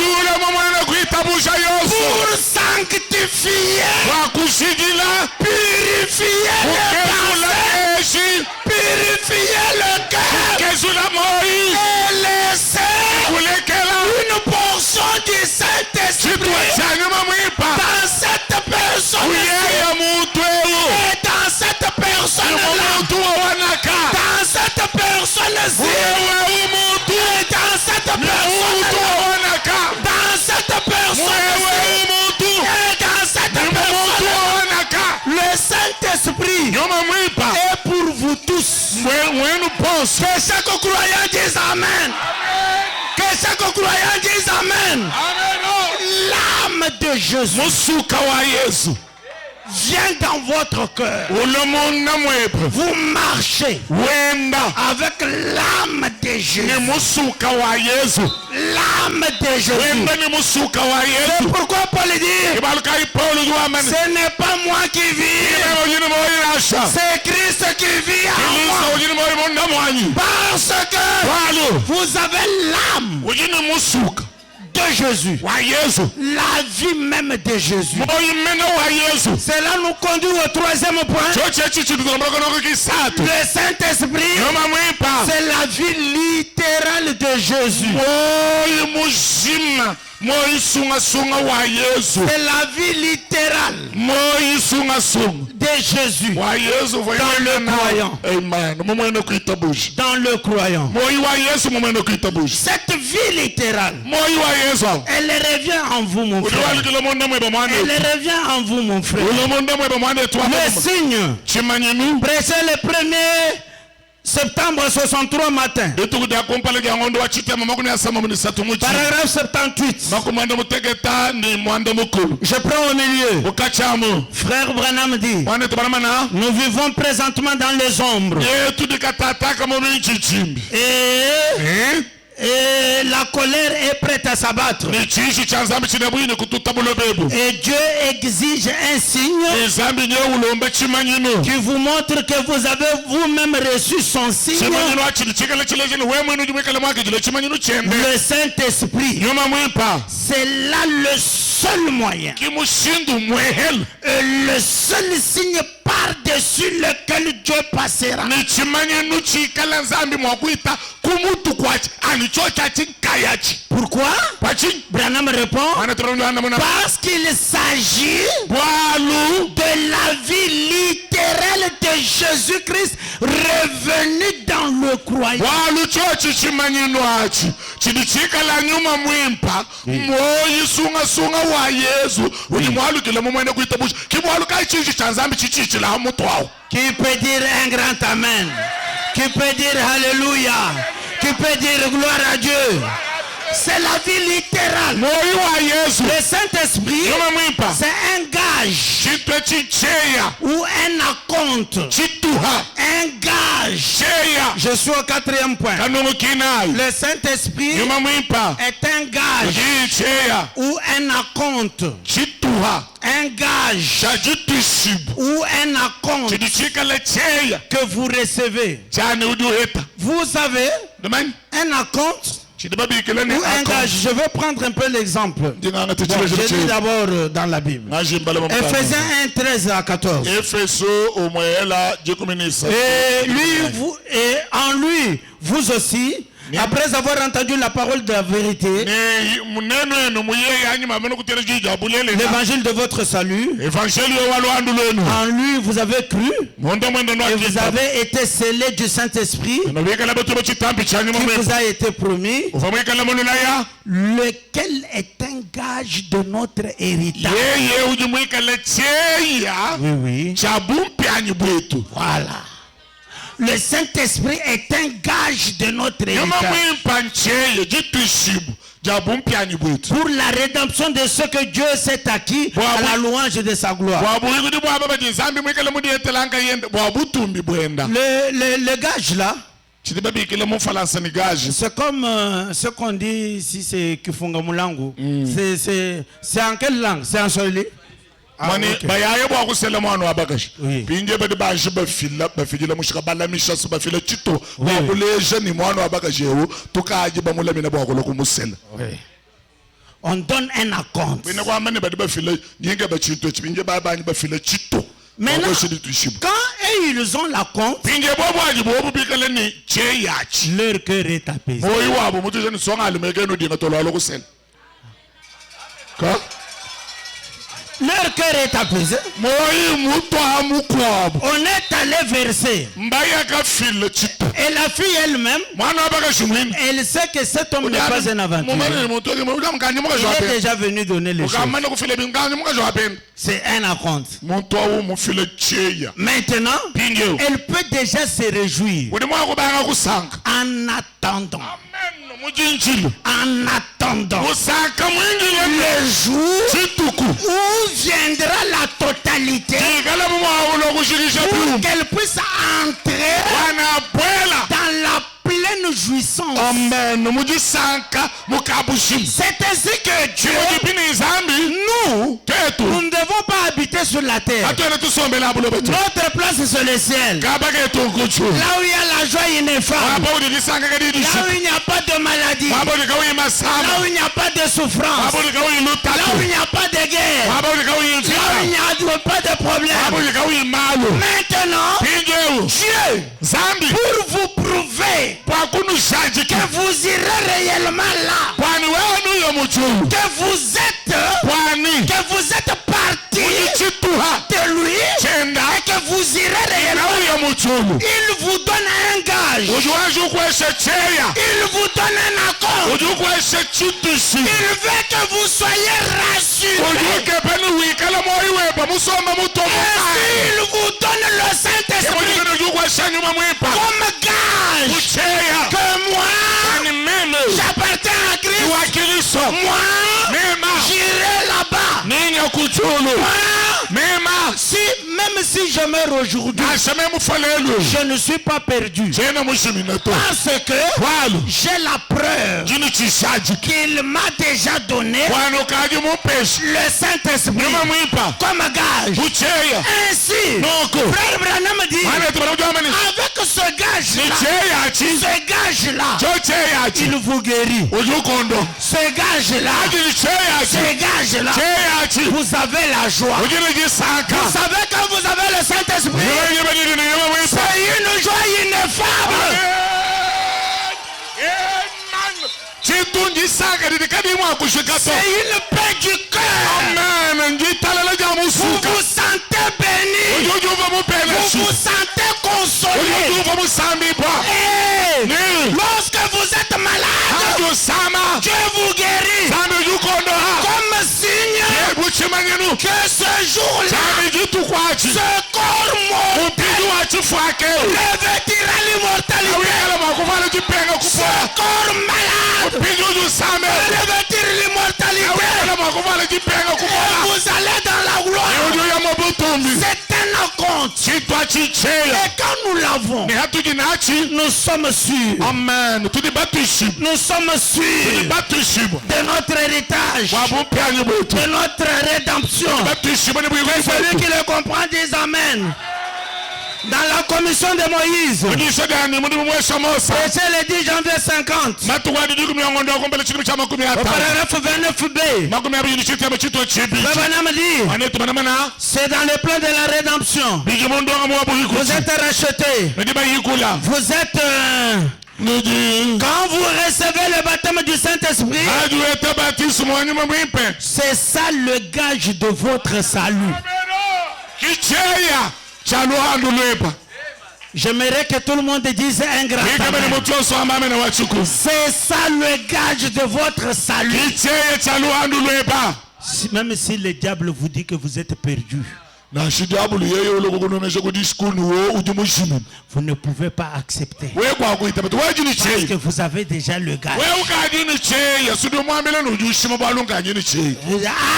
pour sanctifier, purifier le cœur et laisser une portion du Saint-Esprit dans cette personne. Et dans cette personne-là, dans cette personne-ci, et dans cette personne-là, dans cette personne-ci, et dans cette personne-là, le Saint-Esprit est pour vous tous. Que chaque croyant dise Amen. Que chaque croyant dise Amen. L'âme de Jésus vient dans votre cœur. Vous marchez avec l'âme de Jésus. L'âme de Jésus. C'est pourquoi Paul dit, ce n'est pas moi qui vis, c'est Christ qui vit en moi. Parce que vous avez l'âme de Jésus, la vie même de Jésus. Cela nous conduit au troisième point. Le Saint-Esprit, c'est la vie littérale de Jésus. C'est la vie littérale de Jésus dans le croyant. Dans le croyant. Cette vie littérale, elle revient en vous, mon frère. Elle revient en vous, mon frère. Le signe, prêché le 1er septembre 63 matin. Paragraphe 78. Je prends au milieu. Frère Branham dit, nous vivons présentement dans les ombres. Et la colère est prête à s'abattre. Et Dieu exige un signe qui vous montre que vous avez vous-même reçu son signe. Le Saint-Esprit. C'est là le seul moyen. Et le seul signe par-dessus lequel Dieu passera. Pourquoi? Branham répond, parce qu'il s'agit de la vie littérale de Jésus-Christ revenu dans le le croyant. Qui peut dire un grand amen? Qui peut dire alléluia? Qui peut dire gloire à Dieu? C'est la vie littérale. Le Saint-Esprit, c'est un gage ou un acompte. Un gage. Je suis au 4e point. Le Saint-Esprit est un gage ou un acompte. Un gage ou un acompte que vous recevez. Vous savez, un acompte ou un gage. Je vais prendre un peu l'exemple. Je lis d'abord dans la Bible. Ephésiens 1, 13 à 14. Et en lui, vous aussi, après avoir entendu la parole de la vérité, l'évangile de votre salut, en lui vous avez cru, et vous avez été scellés du Saint-Esprit, qui vous a été promis, lequel est un gage de notre héritage. Oui. Voilà. Le Saint-Esprit est un gage de notre héritage. Pour la rédemption de ce que Dieu s'est acquis à la louange de sa gloire. Le gage là, c'est comme ce qu'on dit ici, c'est Kifunga Mulangu. C'est en quelle langue? C'est en Swahili? On donne un acompte. Maintenant, quand ils ont la compte, leur cœur est apaisé. Leur cœur est apaisé. On est allé verser. Et la fille elle-même, elle sait que cet homme n'est pas un aventurier. Il est déjà venu donner les choses. C'est un acompte. Maintenant, elle peut déjà se réjouir en attendant. En attendant le jour où viendra la totalité, pour qu'elle puisse entrer dans la pleine jouissance. C'est ainsi que Dieu, nous ne devons pas habiter sur la terre. Notre place c'est le ciel. Là où il y a la joie ineffable. Là où il n'y a pas de maladie. Là où il n'y a pas de souffrance. Là où il n'y a pas de guerre. Là où il n'y a pas de problème. Maintenant, Dieu, pour vous prouver que vous irez réellement là, que vous êtes parti de lui et que vous irez réellement, il vous donne un gage, il vous donne un accord, il veut que vous soyez rassurés. Il vous donne le Saint-Esprit comme gage que moi j'appartiens à Christ. Moi j'irai là-bas. Même si je meurs aujourd'hui, je ne suis pas perdu. Parce que j'ai la preuve qu'il m'a déjà donné le Saint-Esprit comme gage. Ainsi, Frère Branham dit, avec ce gage-là, il vous guérit. Ce gage-là, vous avez la joie. Vous savez quand vous avez le Saint-Esprit, c'est une joie ineffable. C'est une paix du cœur. Vous vous sentez béni. Vous vous sentez consolé. Lorsque vous êtes malade, Dieu vous guérit. Comme signe que ce jour-là, ce corps mortel revêtira l'immortalité. Ce corps malade revêtir l'immortalité. Et vous allez dans la gloire. C'est un compte. Et quand nous l'avons, nous sommes sûrs. Amen. Nous sommes sûrs de notre héritage, de notre rédemption. Celui qui le comprend dit Amen. Dans la commission de Moïse, c'est le 10 janvier 50, au paragraphe 29b, c'est dans le plan de la rédemption. Vous êtes rachetés. Vous êtes... Quand vous recevez le baptême du Saint-Esprit, c'est ça le gage de votre salut. J'aimerais que tout le monde dise un grand amen. C'est ça le gage de votre salut. Même si le diable vous dit que vous êtes perdu, vous ne pouvez pas accepter. Parce que vous avez déjà le gage.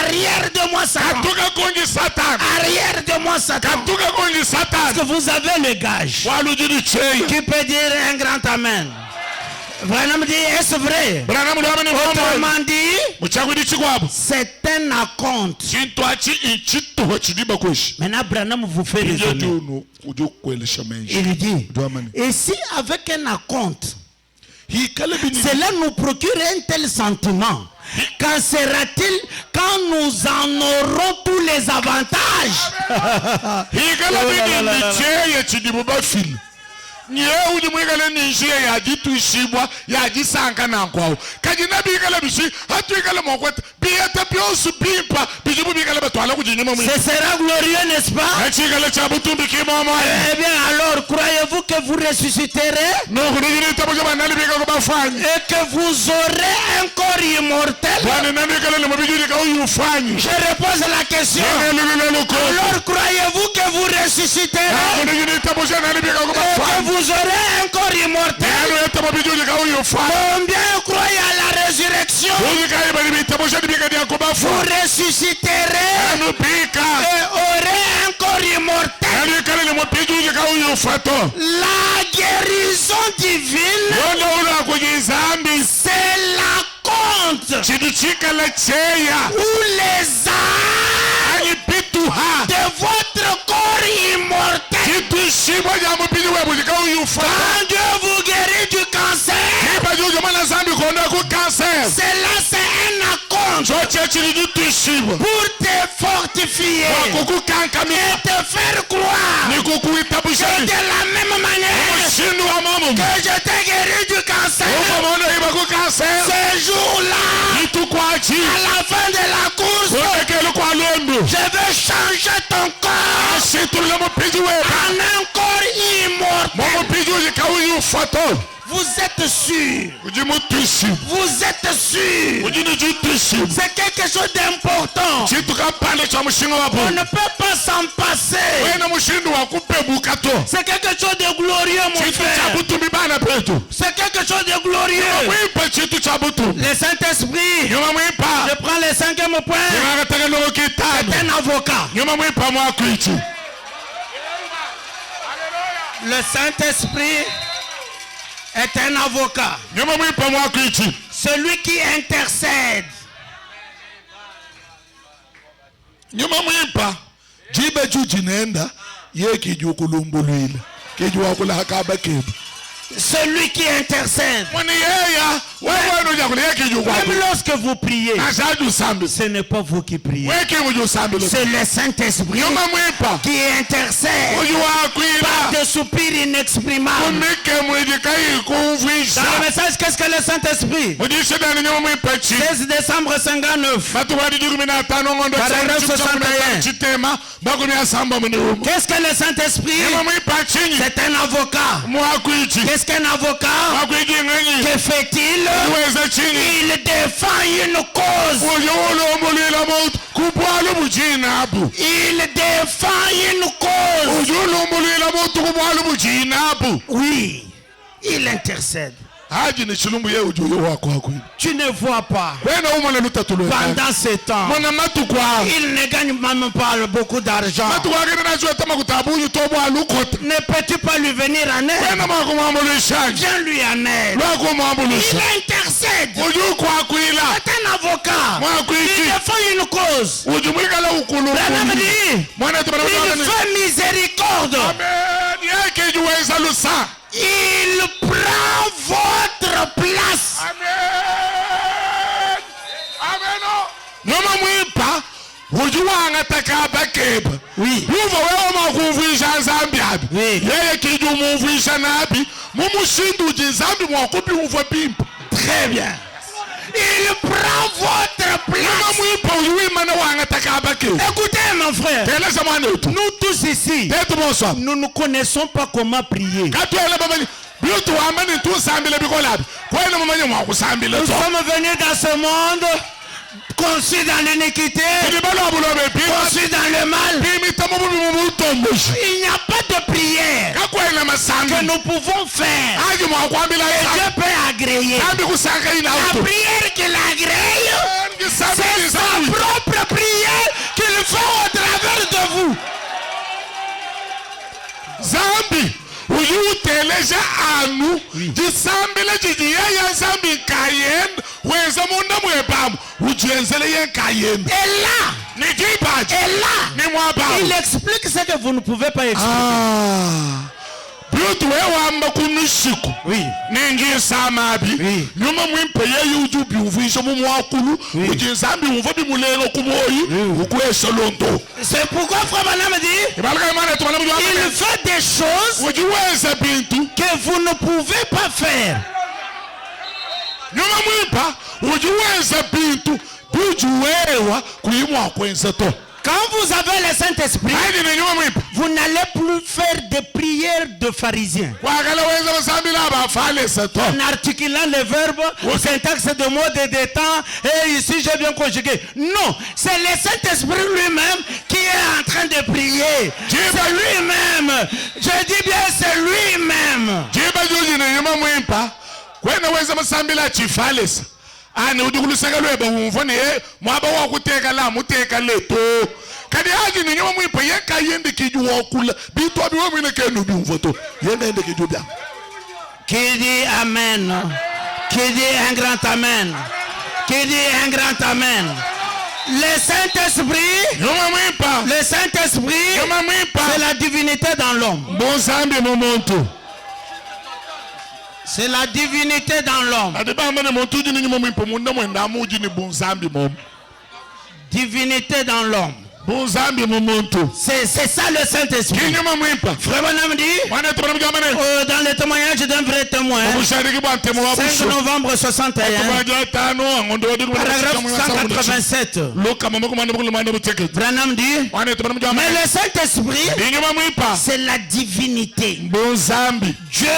Arrière de moi Satan. Arrière de moi Satan. Parce que vous avez le gage. Qui peut dire un grand amen? Branham dit, est-ce vrai? Autrement dit, c'est un acompte. Maintenant, Branham vous fait raisonner. Il dit, et si avec un acompte, cela nous procure un tel sentiment, qu'en sera-t-il quand nous en aurons tous les avantages? Ce sera glorieux, n'est-ce pas? Eh bien alors, croyez-vous que vous ressusciterez et que vous aurez un corps immortel? Je repose la question. Alors croyez-vous que vous ressusciterez et que vous aurez un corps immortel? Combien croyez à la résurrection? Vous ressusciterez et aurez un corps immortel. La guérison divine, c'est la compte ou les âmes de votre corps immortel. Quand Dieu vous guérit du cancer, cela c'est un acompte pour te fortifier et te faire croire que de la même manière que je t'ai guéri du cancer, ce jour-là, à la fin de la course, je vais changer ton corps en un corps immortel. Vous êtes sûr. Vous êtes sûr. C'est quelque chose d'important. On ne peut pas s'en passer. C'est quelque chose de glorieux, mon frère. C'est quelque chose de glorieux. Le Saint-Esprit, je prends le 5e point, c'est un avocat. Le Saint-Esprit est un avocat. Celui qui intercède. Celui qui intercède. Même lorsque vous priez, ce n'est pas vous qui priez. C'est le Saint-Esprit qui intercède par des soupirs inexprimables. Dans le message, qu'est-ce que le Saint-Esprit? 16 décembre 59. Paragraphe 61. Qu'est-ce que le Saint-Esprit? C'est un avocat. Qu'est-ce Qu'est-ce qu'un avocat? Que fait-il? Il défend une cause. Il défend une cause. Oui, il intercède. Tu ne vois pas. Pendant ce temps, il ne gagne même pas beaucoup d'argent. Ne peux-tu pas lui venir en aide? Viens lui en aide. Il intercède. C'est un avocat. Il défend une cause. Il fait miséricorde. Il prend votre place. Amen. Amen. Oui. Très bien. Il prend votre place. Écoutez mon frère, nous tous ici, nous ne connaissons pas comment prier. Nous sommes venus dans ce monde conçus dans l'iniquité, conçus dans le mal. Il n'y a pas de prière que nous pouvons faire et Dieu peut agréer. La prière qu'il agrée, c'est sa propre prière qu'il fait au travers de vous. Zambi. Uyuteleja anu jisambile jijiya zambi kayen weza munda mwebamu ujienzele yen kayen. Et là, il explique ce que vous ne pouvez pas expliquer. Oui. Nengi samabi. Oui. Nyuma mwimpe ye yuju biuvisho mumwakulu. Ujinsambi umvobi mulero kumoyi. Ukwe solondo. C'est pourquoi Frère Branham dit, il fait des choses que vous ne pouvez pas faire. Nyuma mwimpa ujiweza bintu bujuwewa kuimwa kwenzeto. Quand vous avez le Saint-Esprit, vous n'allez plus faire des prières de pharisiens. En articulant les verbes, au syntaxe de mode et de temps, et ici j'ai bien conjugué. Non, c'est le Saint-Esprit lui-même qui est en train de prier. C'est lui-même. Je dis bien, c'est lui-même. Ani udukulusaka lweba umvone mwaba wakuteka la muteka leto kadi haji ni nyoma mwipa yeka yende kiju wakula bitwa biwa mwine kenu biumvoto yende kiju bia. Qui dit amen? Qui dit un grand amen? Qui dit un grand amen? Le Saint-Esprit, c'est la divinité dans l'homme. C'est la divinité dans l'homme. Divinité dans l'homme. C'est ça le Saint-Esprit. Frère Branham dit, dans le témoignage d'un vrai témoin, 5 novembre 61, paragraphe 187, Branham dit, mais le Saint-Esprit, c'est la divinité. Dieu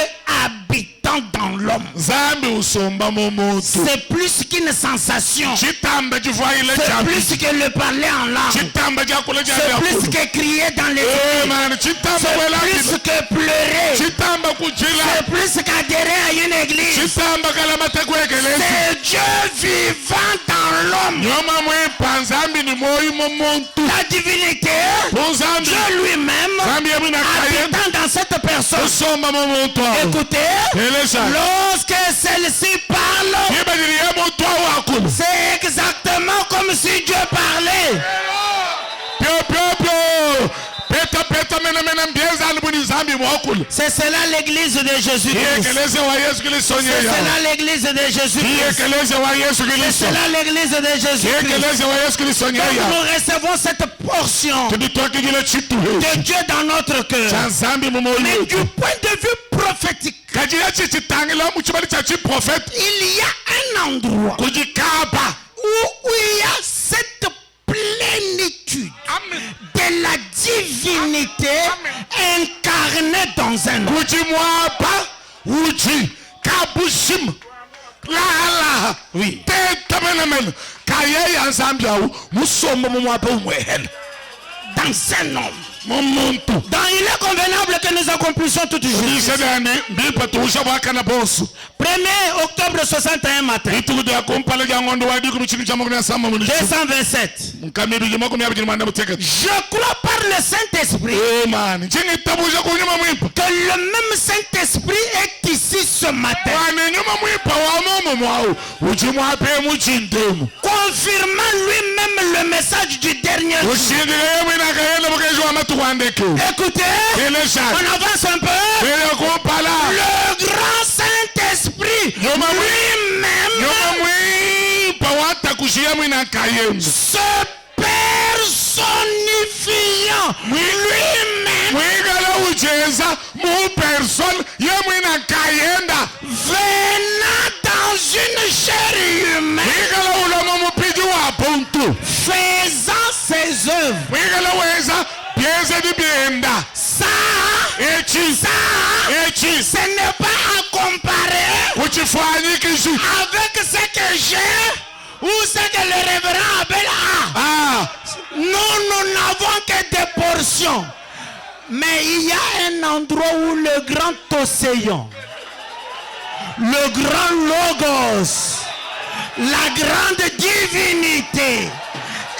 habitant dans l'homme. C'est plus qu'une sensation. C'est plus que le parler en langue. C'est plus que crier dans les yeux. C'est plus que pleurer. C'est plus qu'adhérer à une église. C'est Dieu vivant dans l'homme. La divinité, Dieu lui-même, habitant dans cette personne. Écoutez, lorsque celle-ci parle, c'est exactement comme si Dieu parlait. C'est cela l'église de Jésus-Christ. C'est cela l'église de Jésus-Christ. C'est cela l'église de Jésus-Christ. Donc nous recevons cette portion de Dieu dans notre cœur. Mais du point de vue prophétique, il y a un endroit où il y a cette plénitude de la divinité incarnée dans un homme. uji kabushim la Oui. tetamenemen kaye ya nzambi awu musombo mumwape umwehele Dans ce nom. mumuntu Donc il est convenable que nous accomplissions toute justice. isedani mbipatusha bwakana bonsu 1er octobre 61 matin. itukude akumpala lya ngondo wadi kumichini cha makumi asamba mu 227. mkamiri lya makumi abiri manda mutekati Je crois par le Saint-Esprit mani chingi tabusha kunyuma mwipa que le même Saint-Esprit est ici ce matin. mani nyuma mwipa wa momo mwao uchimwape muchindemu Confirmant lui-même le message du dernier jour. ushindile yemwe nakayenda mukejo wa matukwandeke Écoutez, on avance un peu. ile kumpala Le grand Saint-Esprit nyuma lui-même mwipa watakushia mwina kayemu se personnifiant lui-même mwigala ucheza mu person yemwina kayenda venant dans une chair humaine, mwigala uloma mupiji wa pontu faisant ses œuvres. mwigala weza byeze dibyenda Ça, echi ce n'est pas à comparer kuchifanyikisi avec ce que j'ai ou ce que le révérend Abel a. Nous n'avons que des portions. Mais il y a un endroit où le grand océan, le grand logos, la grande divinité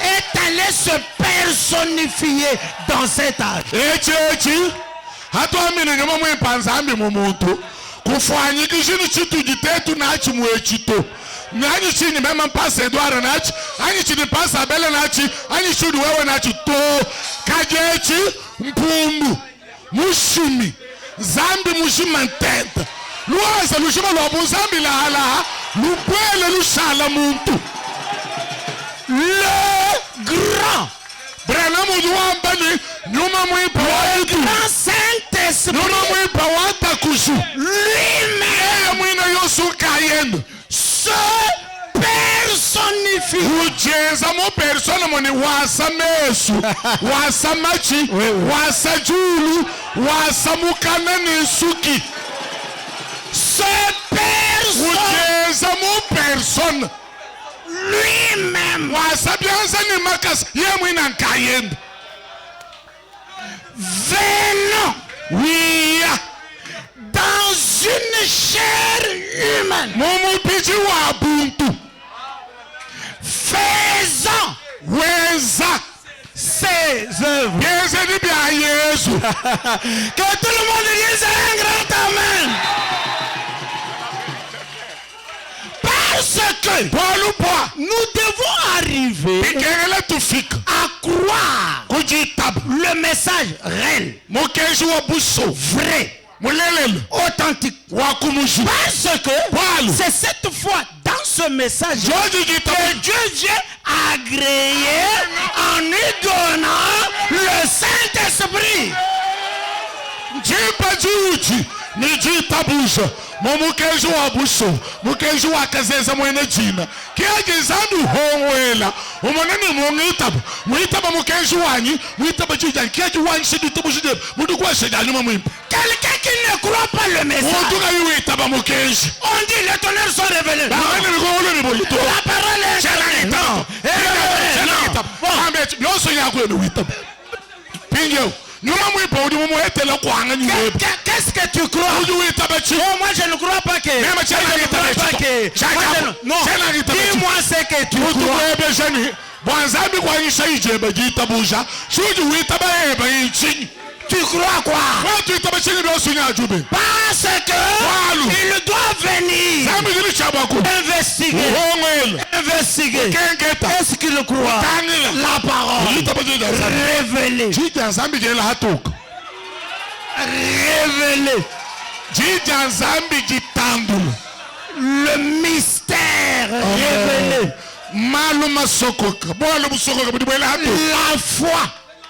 est allé se personnifier dans cet âge. echi hatuamini nyuma mwimpanzambi mumuntu kufanyikishini chitu jitetu nachi mwechito nanyi chini mema mpasa Edward nachi anyi chini pasa Abele nachi anyi chudi wewe nachi to kajechi mpumbu mushimi zambi mushima ntenta luwaza lushima lwabu zambi lahala lupwele lushala muntu Le grand, brana mujuwambani nyuma mwipa le waitu grand Saint-Esprit nyuma mwipa watakushu lui-même mwina yosu kayenda se personnifie. ujeza mu persona moni wasa mesu wasa machi wasa julu wasa mukana nisuki Se personne ujeza mu persona lui-même wasa byanza ni makasi ye mwina nkayenda venant wiya dans une chair humaine, mumupiji wa buntu faisant weza ses œuvres. byeze ni bya Yesu Que tout le monde dise un grand amen. Parce que polupwa nous devons arriver ikengele tufika à croire kujitabu le message réel, mukeji wa buso vrai, mulelele authentique. wakumushi Parce que Voilà. c'est cette fois dans ce message George que jitabu Dieu vient agréer en lui donnant le Saint-Esprit. jipa jiuji ni jitabusha mukeji wa buso mukeji wa kazeza mwene jina kiagizandu hongwela umoneni mungitaba mwitaba mukeji wanyi mwitaba jija kiaji wanyi siditabushije mudu kwa shedanyuma mwimpa Quelqu'un qui ne croit pas le message, mutuka yiwitaba mukeji on dit les tonnerres sont révélés. Non. bangani bikolo ni bolito La parole est Chelani non. non yoso yakwe ni witaba pingeo nyuma mwipa udi mumuhetela kwanga nyiwepa Qu'est-ce que tu crois? udi witaba chi Oh, moi je ne crois pas que. Même Moi, je ne crois pas que. Non. Dis-moi ce que tu crois. mutukwebeshani bwanzambi kwanyisha ijeba jitabusha shuji witaba eba inchinyi Tu crois quoi? watu itaba chini byosunya ajube Parce que il doit venir zambi zili chabako investiguer. uhongwela Investiguer. kenketa Est-ce qu'il croit? tangila La parole itaba jija zambi révélée. jija zambi jela hatuka Révélée. jija zambi jitandula Le mystère révélé. malu masokoka bwalo busokoka budi bwela hatuka La foi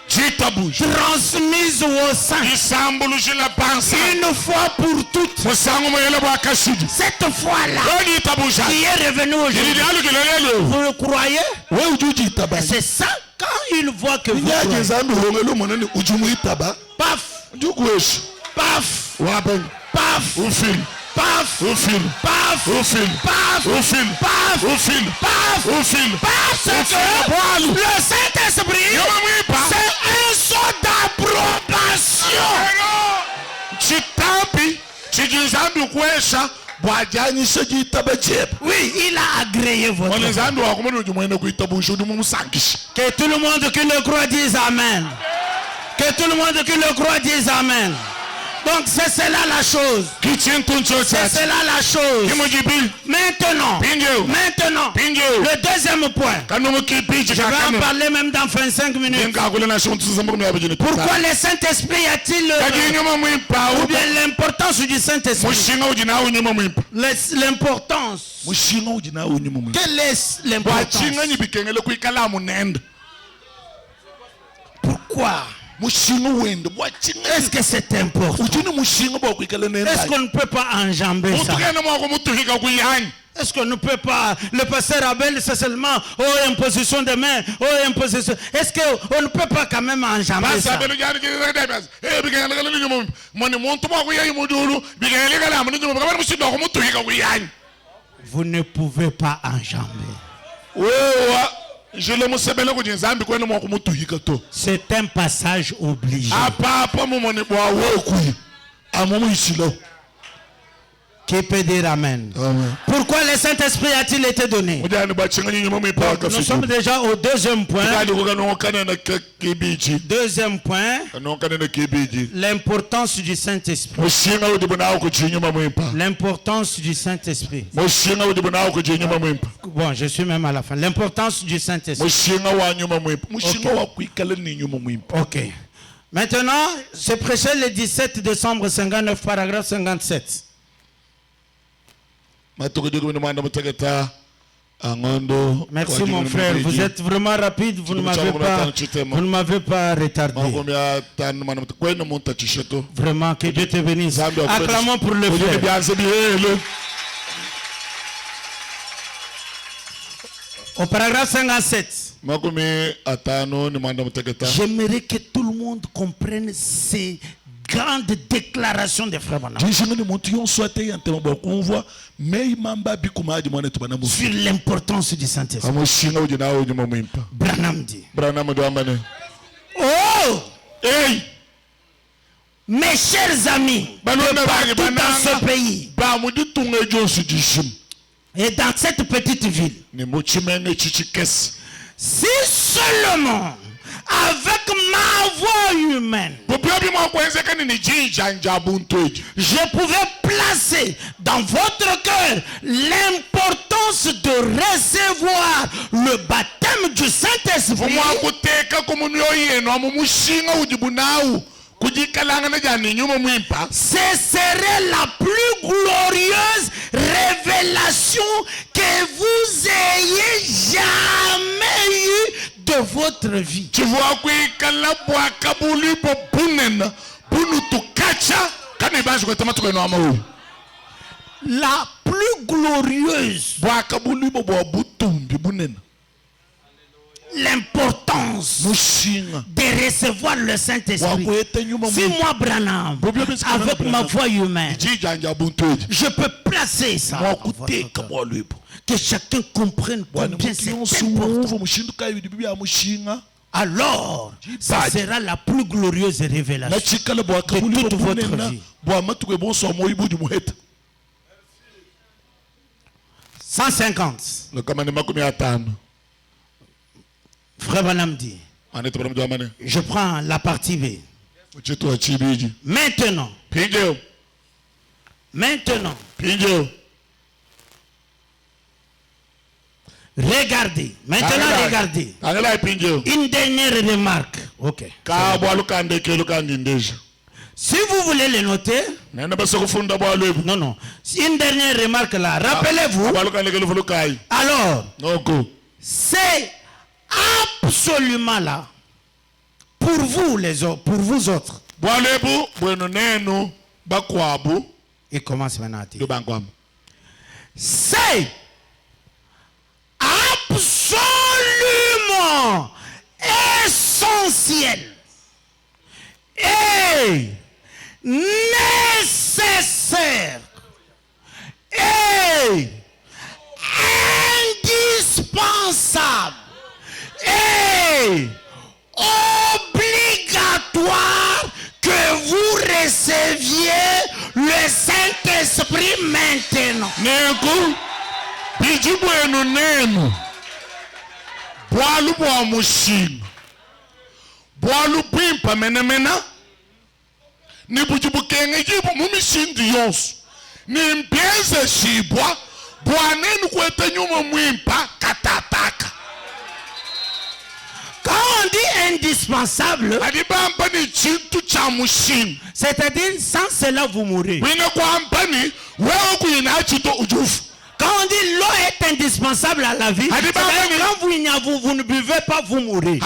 jitabusha transmise au sang. isambulushila pansa Une fois pour toutes. musango moyela bwakashidi Cette foi-là Roni itabusha qui est revenue aujourd'hui. ili alukilelelo Vous le croyez? we ujuji itaba C'est ça quand il voit que vous croyez. nyagezambi hongelo monene ujumu itaba Paf, njukuweshi paf, wapen paf. paf, au film, paf, au film, paf, au film, paf, au film, paf, au film, paf, au film, parce au que film. le Saint-Esprit, c'est un son d'approbation. Chitambi, chijinzambi kwesha, bwajanyisha jitaba jeba. Oui, il a agréé votre foi. Wanezambi wakumuni ujumwene kuitabu ushudu mumusangishi. Que tout le monde qui le croit dise Amen. Que tout le monde qui le croit dise Amen. Donc c'est cela la chose. C'est cela la chose. Maintenant, le deuxième point. Je vais en parler même dans 25 minutes. Pourquoi le Saint-Esprit a-t-il ou bien l'importance du Saint-Esprit? L'importance. Quelle est l'importance? Pourquoi? Est-ce que c'est important? Est-ce qu'on ne peut pas enjamber ça? Est-ce qu'on ne peut pas? Le pasteur Abel, c'est seulement imposition de main, imposition. Est-ce qu'on ne peut pas quand même enjamber ça? Vous ne pouvez pas enjamber. C'est un passage obligé. Qui peut dire Amen? Pourquoi le Saint-Esprit a-t-il été donné? Nous sommes déjà au deuxième point. Deuxième point, l'importance du Saint-Esprit. L'importance du Saint-Esprit. Bon, je suis même à la fin. L'importance du Saint-Esprit. Ok. Maintenant, je prêchais le 17 décembre 59, paragraphe 57. Merci mon frère, vous êtes vraiment rapide, vous ne m'avez pas retardé. Vraiment, que Dieu te bénisse. Acclamons pour le frère. Au paragraphe 57, j'aimerais que tout le monde comprenne ces grande déclaration des frères Branham sur l'importance du Saint-Esprit. Branham dit, oh, hey, mes chers amis, partout dans ce pays et dans cette petite ville, si seulement avec ma voix humaine, je pouvais placer dans votre cœur l'importance de recevoir le baptême du Saint-Esprit, ce serait la plus glorieuse révélation que vous ayez jamais eue de votre vie. La plus glorieuse. L'importance de recevoir le Saint-Esprit. Si moi, Branham, avec ma voix humaine, je peux placer ça dans votre cœur, que chacun comprenne combien c'est important, alors ça sera la plus glorieuse révélation de toute votre vie. 150. Frère Branham dit, je prends la partie B. Maintenant, regardez. Regardez. Une dernière remarque. Ok. Si vous voulez le noter, non. Une dernière remarque là. Rappelez-vous. Alors, c'est absolument là pour vous les autres, pour vous autres. Et commence maintenant à dire. C'est absolument essentiel et nécessaire indispensable et obligatoire que vous receviez le Saint-Esprit maintenant. Nego, bijibu enu nenu. Boalu boa mushino. Boalu pimpa menemena. Ni bujibu kenge jibu mumishindi yonsu. Ni mpenze shibwa. Boanenu kwete nyuma mwimpa katataka. Quand on dit indispensable, c'est-à-dire sans cela vous mourrez. Quand on dit l'eau est indispensable à la vie, quand vous ne buvez pas, vous mourrez.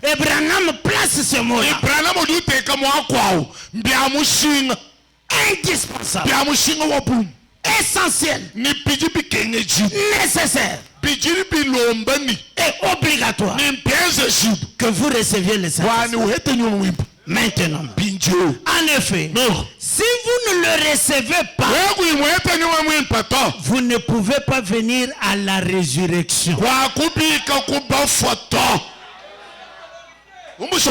Et Branham place ce mot-là. Indispensable. Essentiel. Nécessaire. Et obligatoire. Que vous receviez le Saint-Esprit. Maintenant. En effet, si vous ne le recevez pas, vous ne pouvez pas venir à la résurrection. Donc, là,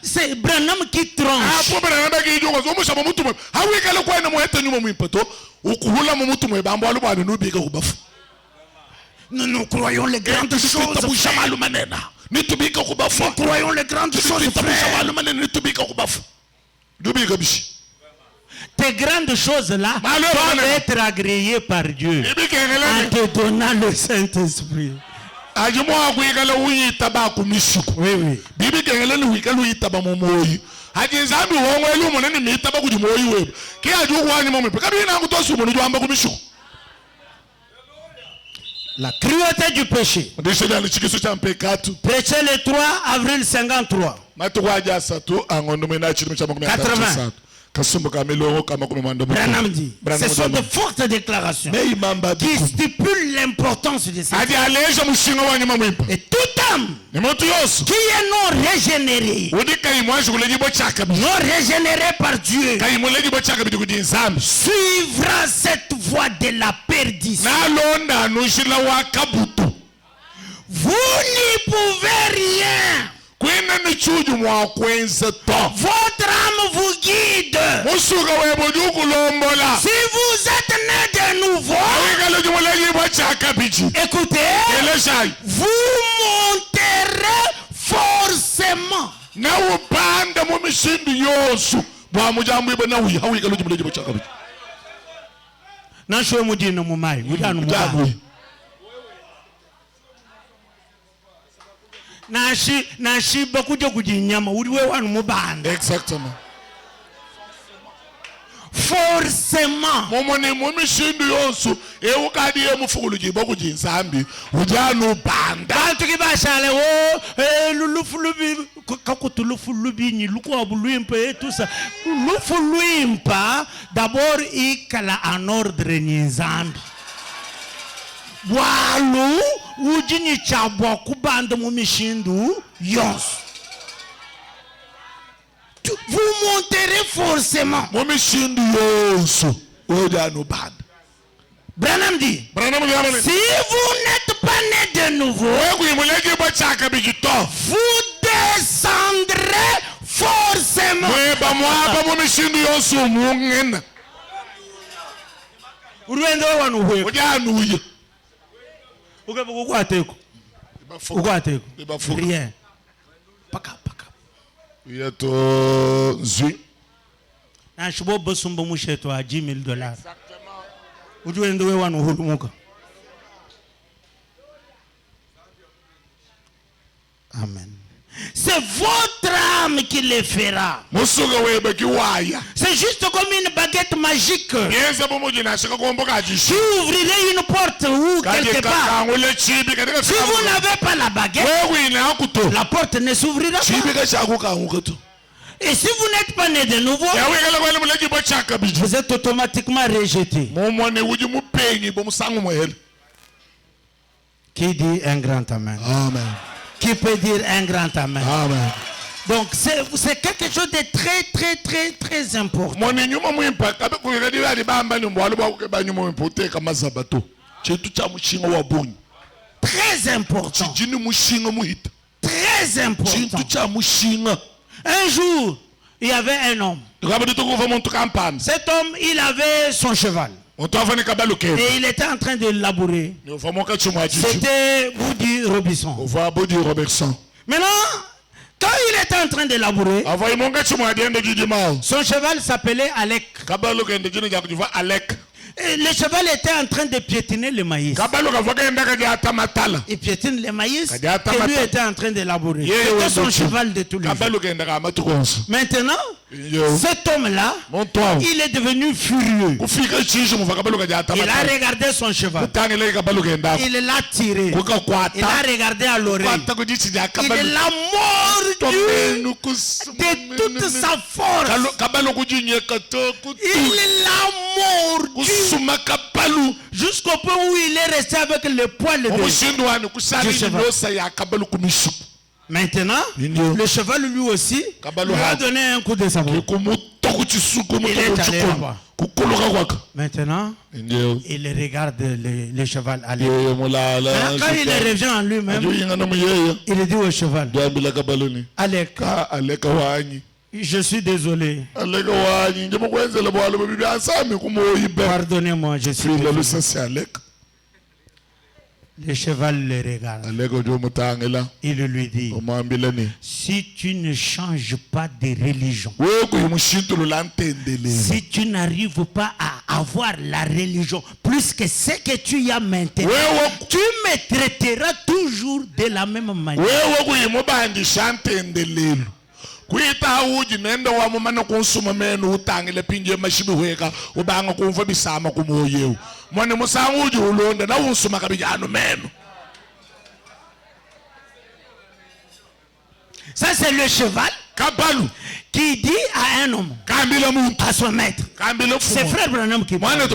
c'est Branham qui tranche. Nous croyons les grandes choses. Nous croyons les grandes choses. Tes grandes choses-là doivent être agréées par Dieu en te donnant le Saint-Esprit. Oui, oui. La cruauté du péché. Prêché le 3 avril 53. 80. Branham dit, ce sont de fortes déclarations qui stipulent l'importance de ça. Et tout homme qui est non régénéré par Dieu, suivra cette voie de la perdition. Vous n'y pouvez rien. Votre âme vous guide. Si vous êtes né de nouveau, écoutez, vous monterez forcément. Exactement. Forcément. D'abord, il cala en ordre nizambi. Walu ujini chabwa kubanda mumishindu yons. Vous monterez forcément. Branham dit, si vous n'êtes pas né de nouveau, vous descendrez forcément. Rien. Paka. Amen. C'est votre âme qui le fera. C'est juste comme une baguette magique. Si vous ouvrirez une porte ou quelque part, si vous n'avez pas la baguette, la porte ne s'ouvrira pas. Et si vous n'êtes pas né de nouveau, vous êtes automatiquement rejeté. Qui dit un grand amen? Amen. Qui peut dire un grand amen? Amen. Donc c'est quelque chose de très très très très important. Très important. Très important. Un jour, il y avait un homme. Cet homme, il avait son cheval. Et il était en train de labourer. C'était Boudi Robinson. Maintenant, quand il était en train de labourer, son cheval s'appelait Alec. Et le cheval était en train de piétiner le maïs. Il piétine le maïs et lui était en train de labourer. C'était son cheval de tous les jours. Maintenant, cet homme-là, il est devenu furieux. Il a regardé son cheval. Il l'a tiré. Il a regardé à l'oreille. Il l'a mordu de toute sa force. Il l'a mordu jusqu'au point où il est resté avec le poil du cheval. Maintenant, le cheval lui aussi lui a donné un coup de sabot. Il est allé là-bas. Maintenant, il regarde le cheval aller. Quand il revient en lui-même, il dit au cheval, Alec, je suis désolé. Pardonnez-moi, je suis désolé. Le cheval le regarde. Il lui dit, si tu ne changes pas de religion, si tu n'arrives pas à avoir la religion plus que ce que tu as maintenant, tu me traiteras toujours de la même manière. Kuita uji nenda wa mumana kunsuma menu utangile pinje mashibiweka ubanga kumva bisama kumoyeu mwane musangu uji ulonda na unsuma kabijano menu. Ça c'est le cheval qui dit à un homme, à son maître. C'est frère Branham qui parle.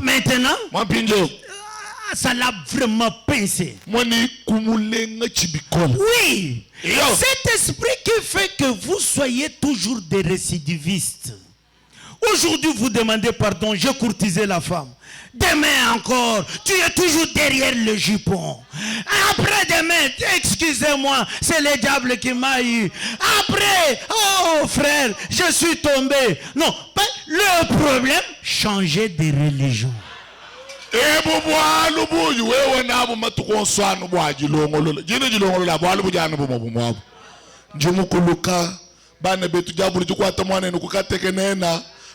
Maintenant, ça l'a vraiment pincé. Oui. Cet esprit qui fait que vous soyez toujours des récidivistes. Aujourd'hui, vous demandez pardon, j'ai courtisé la femme. Demain encore, tu es toujours derrière le jupon. Après-demain, excusez-moi, c'est le diable qui m'a eu. Après, oh frère, je suis tombé. Non, le problème, changer de religion.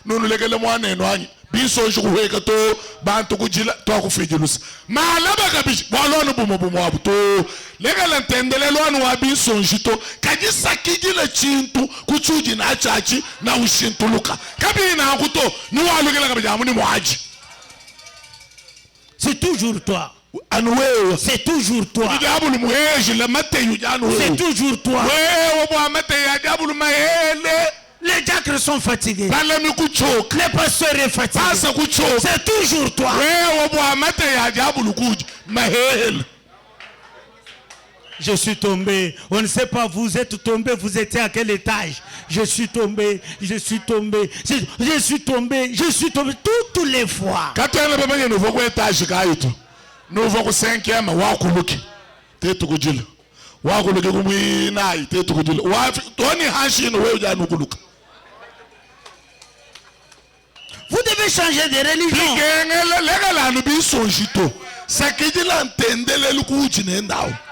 Nunu legele mwana eno anyi biso njukuweka to bantu kujila to kufijilusa malaba kabishi walonu bumo to legele ntendelelo anu wa biso njito kajisa kijile chintu kuchuji na chachi na ushintuluka kabina akuto ni walugela kabijamu ni mwaji. C'est toujours toi. C'est toujours toi. C'est toujours toi. Les diacres sont fatigués. Le pasteur est fatigué. C'est toujours toi. Je suis tombé. On ne sait pas, vous êtes tombé, vous étiez à quel étage? Je suis tombé, je suis tombé, je suis tombé, je suis tombé toutes les fois. Nous voulons 5e, wakuluki. Tetu kujila. Wakuluki kumwina, tetu kujila. Toni hashino wewe jana kuluka. Vous devez changer de religion.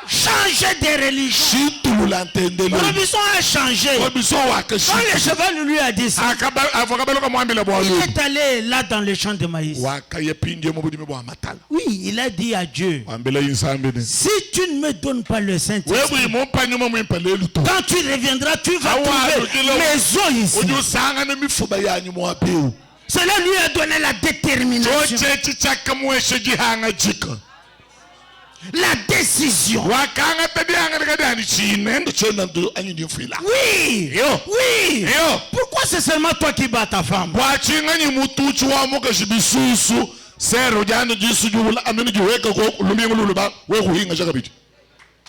Changer de religion. Robinson a changé. Quand le cheval lui a dit ça, il est allé là dans le champ de maïs. Oui, il a dit à Dieu, si tu ne me donnes pas le Saint-Esprit, quand tu reviendras, tu vas trouver maison ici. Cela lui a donné la détermination. La décision. Oui. Oui. Pourquoi c'est seulement toi qui bats ta femme?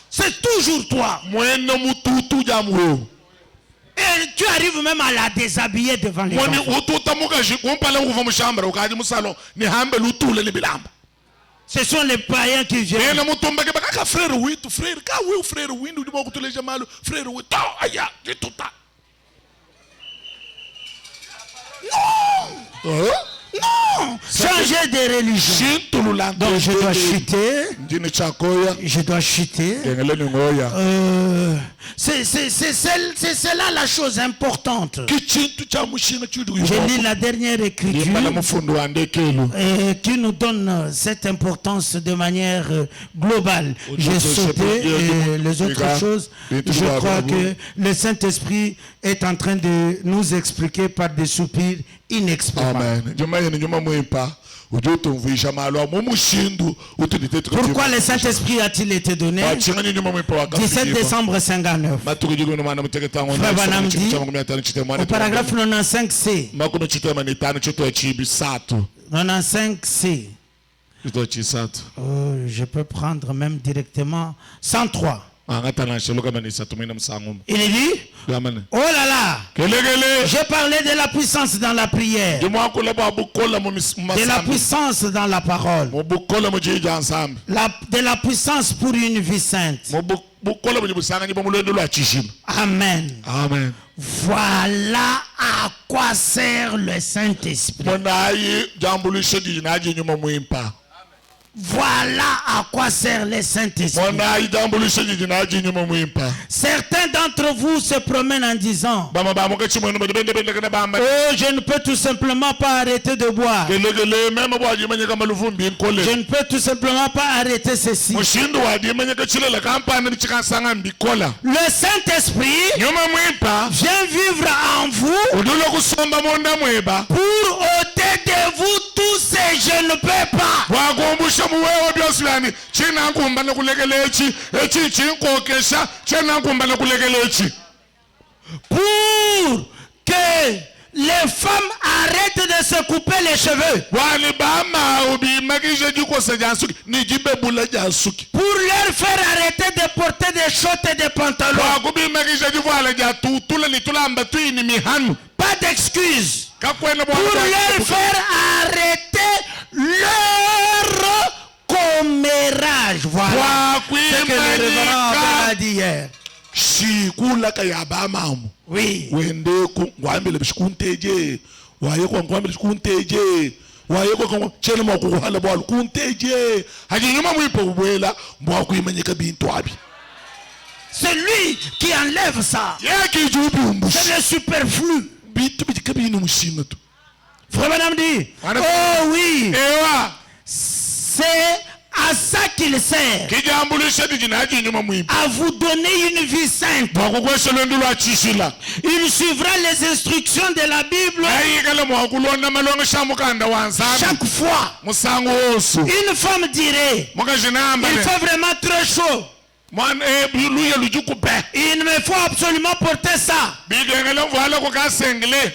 C'est toujours toi. Et tu arrives même à la déshabiller devant les gens. Ce sont les païens qui viennent. Non! Non! Changer de religion. Donc je dois chuter. Je dois chuter. C'est cela la chose importante. Je lis la dernière écriture qui nous donne cette importance de manière globale. J'ai sauté les autres choses. Je crois que le Saint-Esprit est en train de nous expliquer par des soupirs inexplicables. Pourquoi le Saint-Esprit a-t-il été donné? 17 décembre 59. Frère Branham dit, au paragraphe 95C, 95C, je peux prendre même directement 103. Il est dit, oh là là, j'ai parlé de la puissance dans la prière, de la puissance dans la parole, de la puissance pour une vie sainte. Amen. Amen. Voilà à quoi sert le Saint-Esprit. Voilà à quoi sert le Saint-Esprit. Certains d'entre vous se promènent en disant, oh, je ne peux tout simplement pas arrêter de boire. Je ne peux tout simplement pas arrêter ceci. Le Saint-Esprit vient vivre en vous pour ôter de vous tous ces je ne peux pas. Pour que les femmes arrêtent de se couper les cheveux. Pour leur faire arrêter de porter des shorts et des pantalons. Pas d'excuses. Pour leur faire arrêter leur commérage. Voilà ce que le révérend a dit hier. Oui. C'est lui qui enlève ça. C'est le superflu. Frère Madame dit, oh oui, c'est à ça qu'il sert, à vous donner une vie sainte. Il suivra les instructions de la Bible chaque fois. Une femme dirait, il fait vraiment très chaud, il me faut absolument porter ça.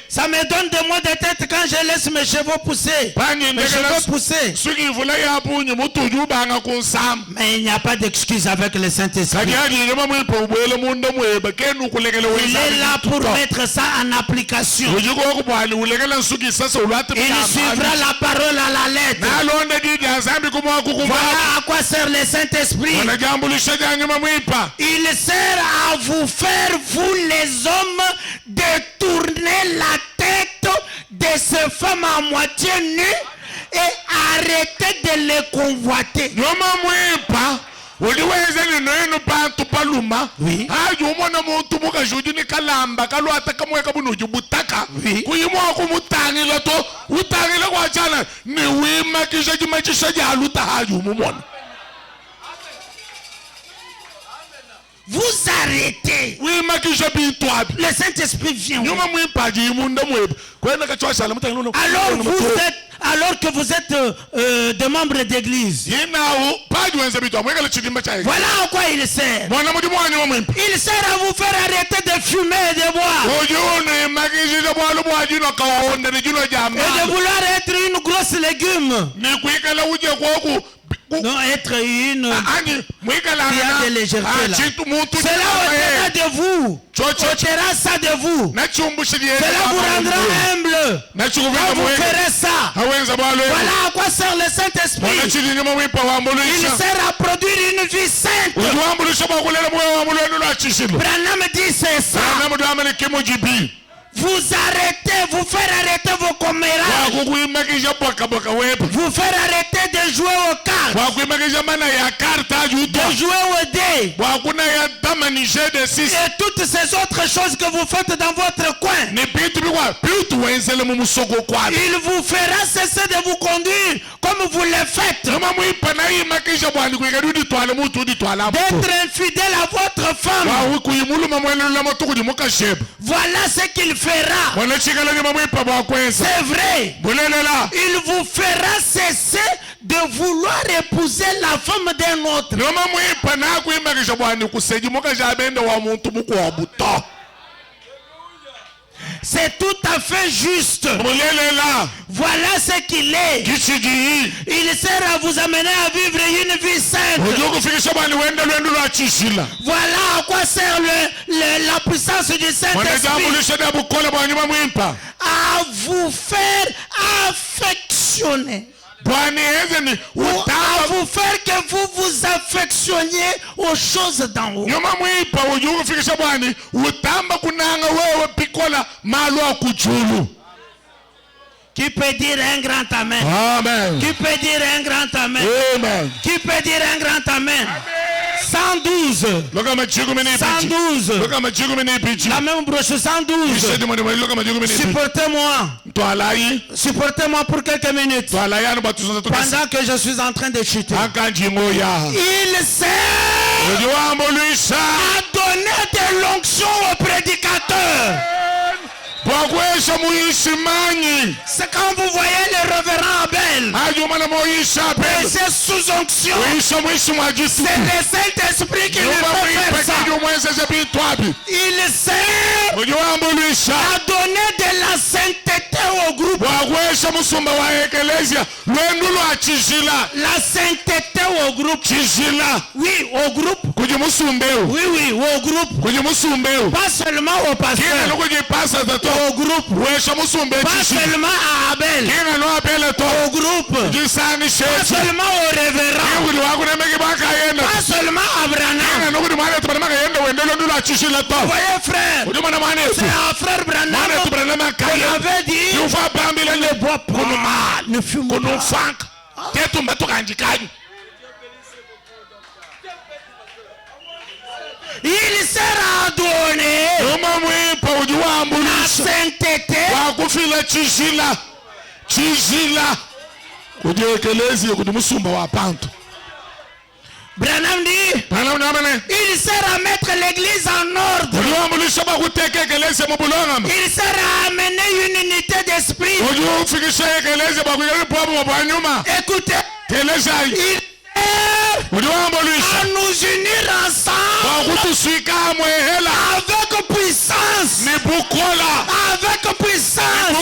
Ça me donne des maux de tête quand je laisse mes cheveux pousser. Mais il n'y a pas d'excuse avec le Saint-Esprit. Il est là pour mettre ça en application. Il suivra la parole à la lettre. Voilà à quoi sert le Saint-Esprit. Il sert à vous faire, vous les hommes, détourner la tête de ces femmes à moitié nues et arrêter de les convoiter. Oui. Vous arrêtez. Le Saint-Esprit vient. Alors que vous êtes des membres d'église. Voilà à quoi il sert. Il sert à vous faire arrêter de fumer et de boire. Et de vouloir être une grosse légume. Non, être une qui a de légèreté là. Cela ôtera de vous. Ôtera ça de vous. Cela vous rendra humble. Quand vous ferez ça. Voilà à quoi sert le Saint-Esprit. Il sert à produire une vie sainte. Branham dit c'est ça. Vous arrêtez, vous faire arrêter vos commérages. Vous faire arrêter de jouer aux cartes. De jouer au dé. Et toutes ces autres choses que vous faites dans votre coin. Il vous fera cesser de vous conduire comme vous le faites. D'être infidèle à votre femme. Voilà ce qu'il fera. C'est vrai. Il vous fera cesser de vouloir épouser la femme d'un autre. C'est tout à fait juste. Voilà ce qu'il est. Il sert à vous amener à vivre une vie sainte. Voilà à quoi sert la puissance du Saint-Esprit. À vous faire affectionner. Ou à vous faire que vous vous affectionniez aux choses d'en haut. Qui peut dire un grand amen? Amen. Qui peut dire un grand amen? Amen. Qui peut dire un grand amen? 112. 112. La même brochure 112. Supportez-moi. Supportez-moi pour quelques minutes. Pendant que je suis en train de chuter. Il sert à donner de l'onction aux prédicateurs. C'est quand vous voyez le révérend Abel. C'est sous onction. C'est le Saint-Esprit qui lui fait faire ça. Il sert à donner de la sainteté au groupe. La sainteté au groupe. Oui, au groupe. Oui, au groupe. Pas seulement au pasteur. Au groupe. Pas seulement à Abel. Au groupe. Pas seulement au révérend. Pas seulement à Branham. Vous voyez frère, c'est un frère Branham qui avait dit ne bois pas, ne fume pas. Il sera donné la sainteté. Branham dit il sert à mettre l'église en ordre. Il sert à amener une unité d'esprit. Écoutez, il sert à nous unir ensemble avec puissance. Avec puissance.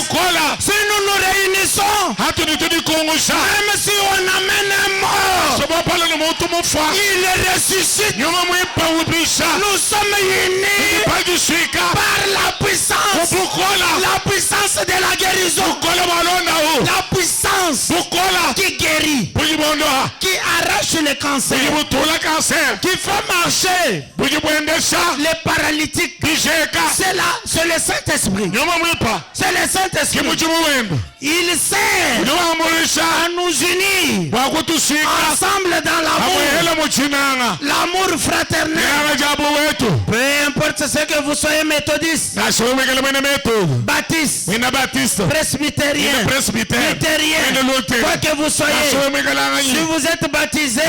Si nous nous réunissons, même si on amène un mort, il ressuscite. Nous sommes unis par la puissance. La puissance de la guérison. La puissance qui guérit, qui arrache le cancer, qui fait marcher les paralytiques. C'est le Saint-Esprit. C'est le Saint-Esprit. Il sert à nous unir ensemble dans l'amour. L'amour fraternel. Peu importe ce que vous soyez, méthodiste, baptiste, presbytérien, luthérien, quoi que vous soyez, si vous êtes baptisé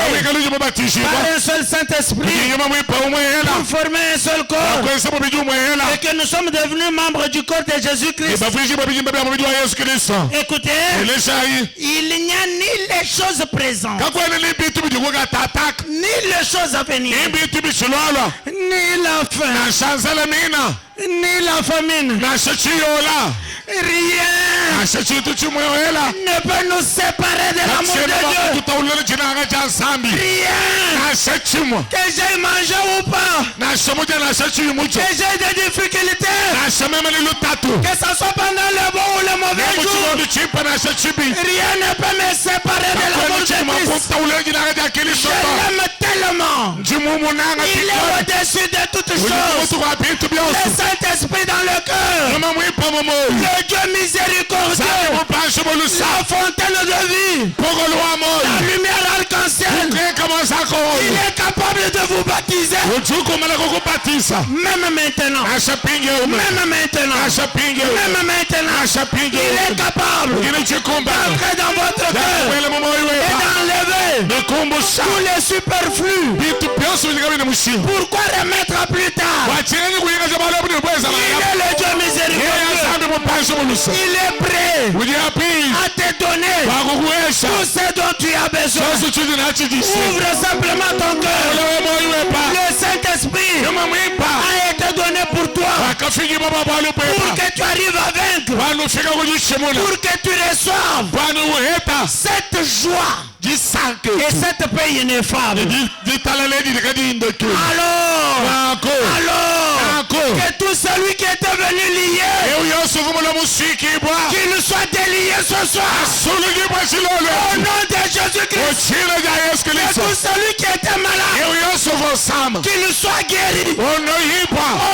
par un seul Saint-Esprit, pour former un seul corps, et que nous sommes devenus membres du corps de Jésus-Christ. Écoutez, il n'y a ni les choses présentes, ni les choses à venir, ni la faim, ni la famine, rien. ne peut nous séparer de l'amour de Dieu. Rien. Que j'aille manger ou pas. Que j'ai des difficultés. Que ce soit pendant le bon ou le mauvais jour. Rien ne peut me séparer de l'amour de Christ. Je l'aime tellement. Il est au-dessus de toutes choses. Le Saint-Esprit dans le cœur. Le Dieu miséricordieux. La fontaine de vie. La lumière arc-en-ciel. Il est capable de vous baptiser. Même maintenant. Même maintenant. Même maintenant. Il est capable d'entrer dans votre cœur et d'enlever tous les superflus. Pourquoi remettre à plus tard? Il est le Dieu miséricordieux. Il est prêt à te donner tout ce dont tu as besoin. Ouvre simplement ton cœur. Le Saint-Esprit a été donné pour toi. Pour que tu arrives à vaincre. Pour que tu reçoives cette joie. Et cette paix ineffable. Alors, que tout celui qui était venu lier, qu'il soit délié ce soir. Au nom de Jésus-Christ. Que tout celui qui était malade, qu'il soit guéri. Au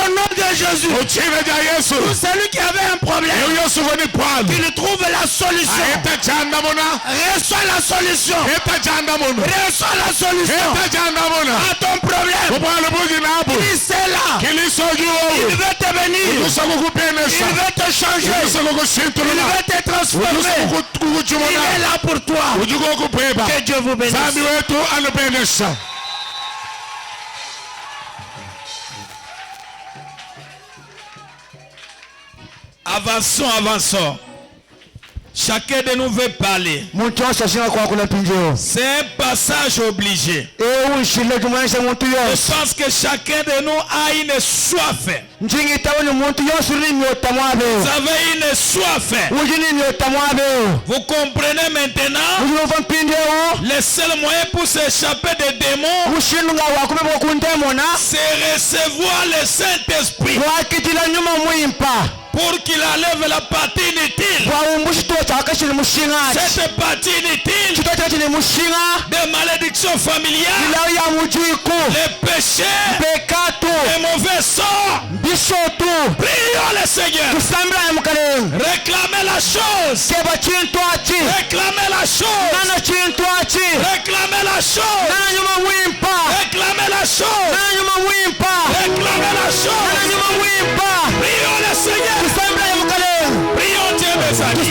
nom de Jésus. Tout celui qui avait un problème, qu'il trouve la solution. Reçois la solution. Reçois la solution à ton problème. Christ est là. Il veut te bénir. Il veut te changer. Il veut te transformer. Il est là pour toi. Que Dieu vous bénisse. Avançons. Chacun de nous veut parler. C'est un passage obligé. Je pense que chacun de nous a une soif. Vous avez une soif. Vous comprenez maintenant? Le seul moyen pour s'échapper des démons, c'est recevoir le Saint-Esprit. Pour qu'il enlève la partie inutile. Cette partie inutile de malédiction familiale, les péchés, les mauvais sorts. Prions le Seigneur. Réclamez la chose. Réclamez la chose. Réclamez la chose. Réclamez la chose. Réclamez la chose. Prions le Seigneur. Prions Dieu, mes amis.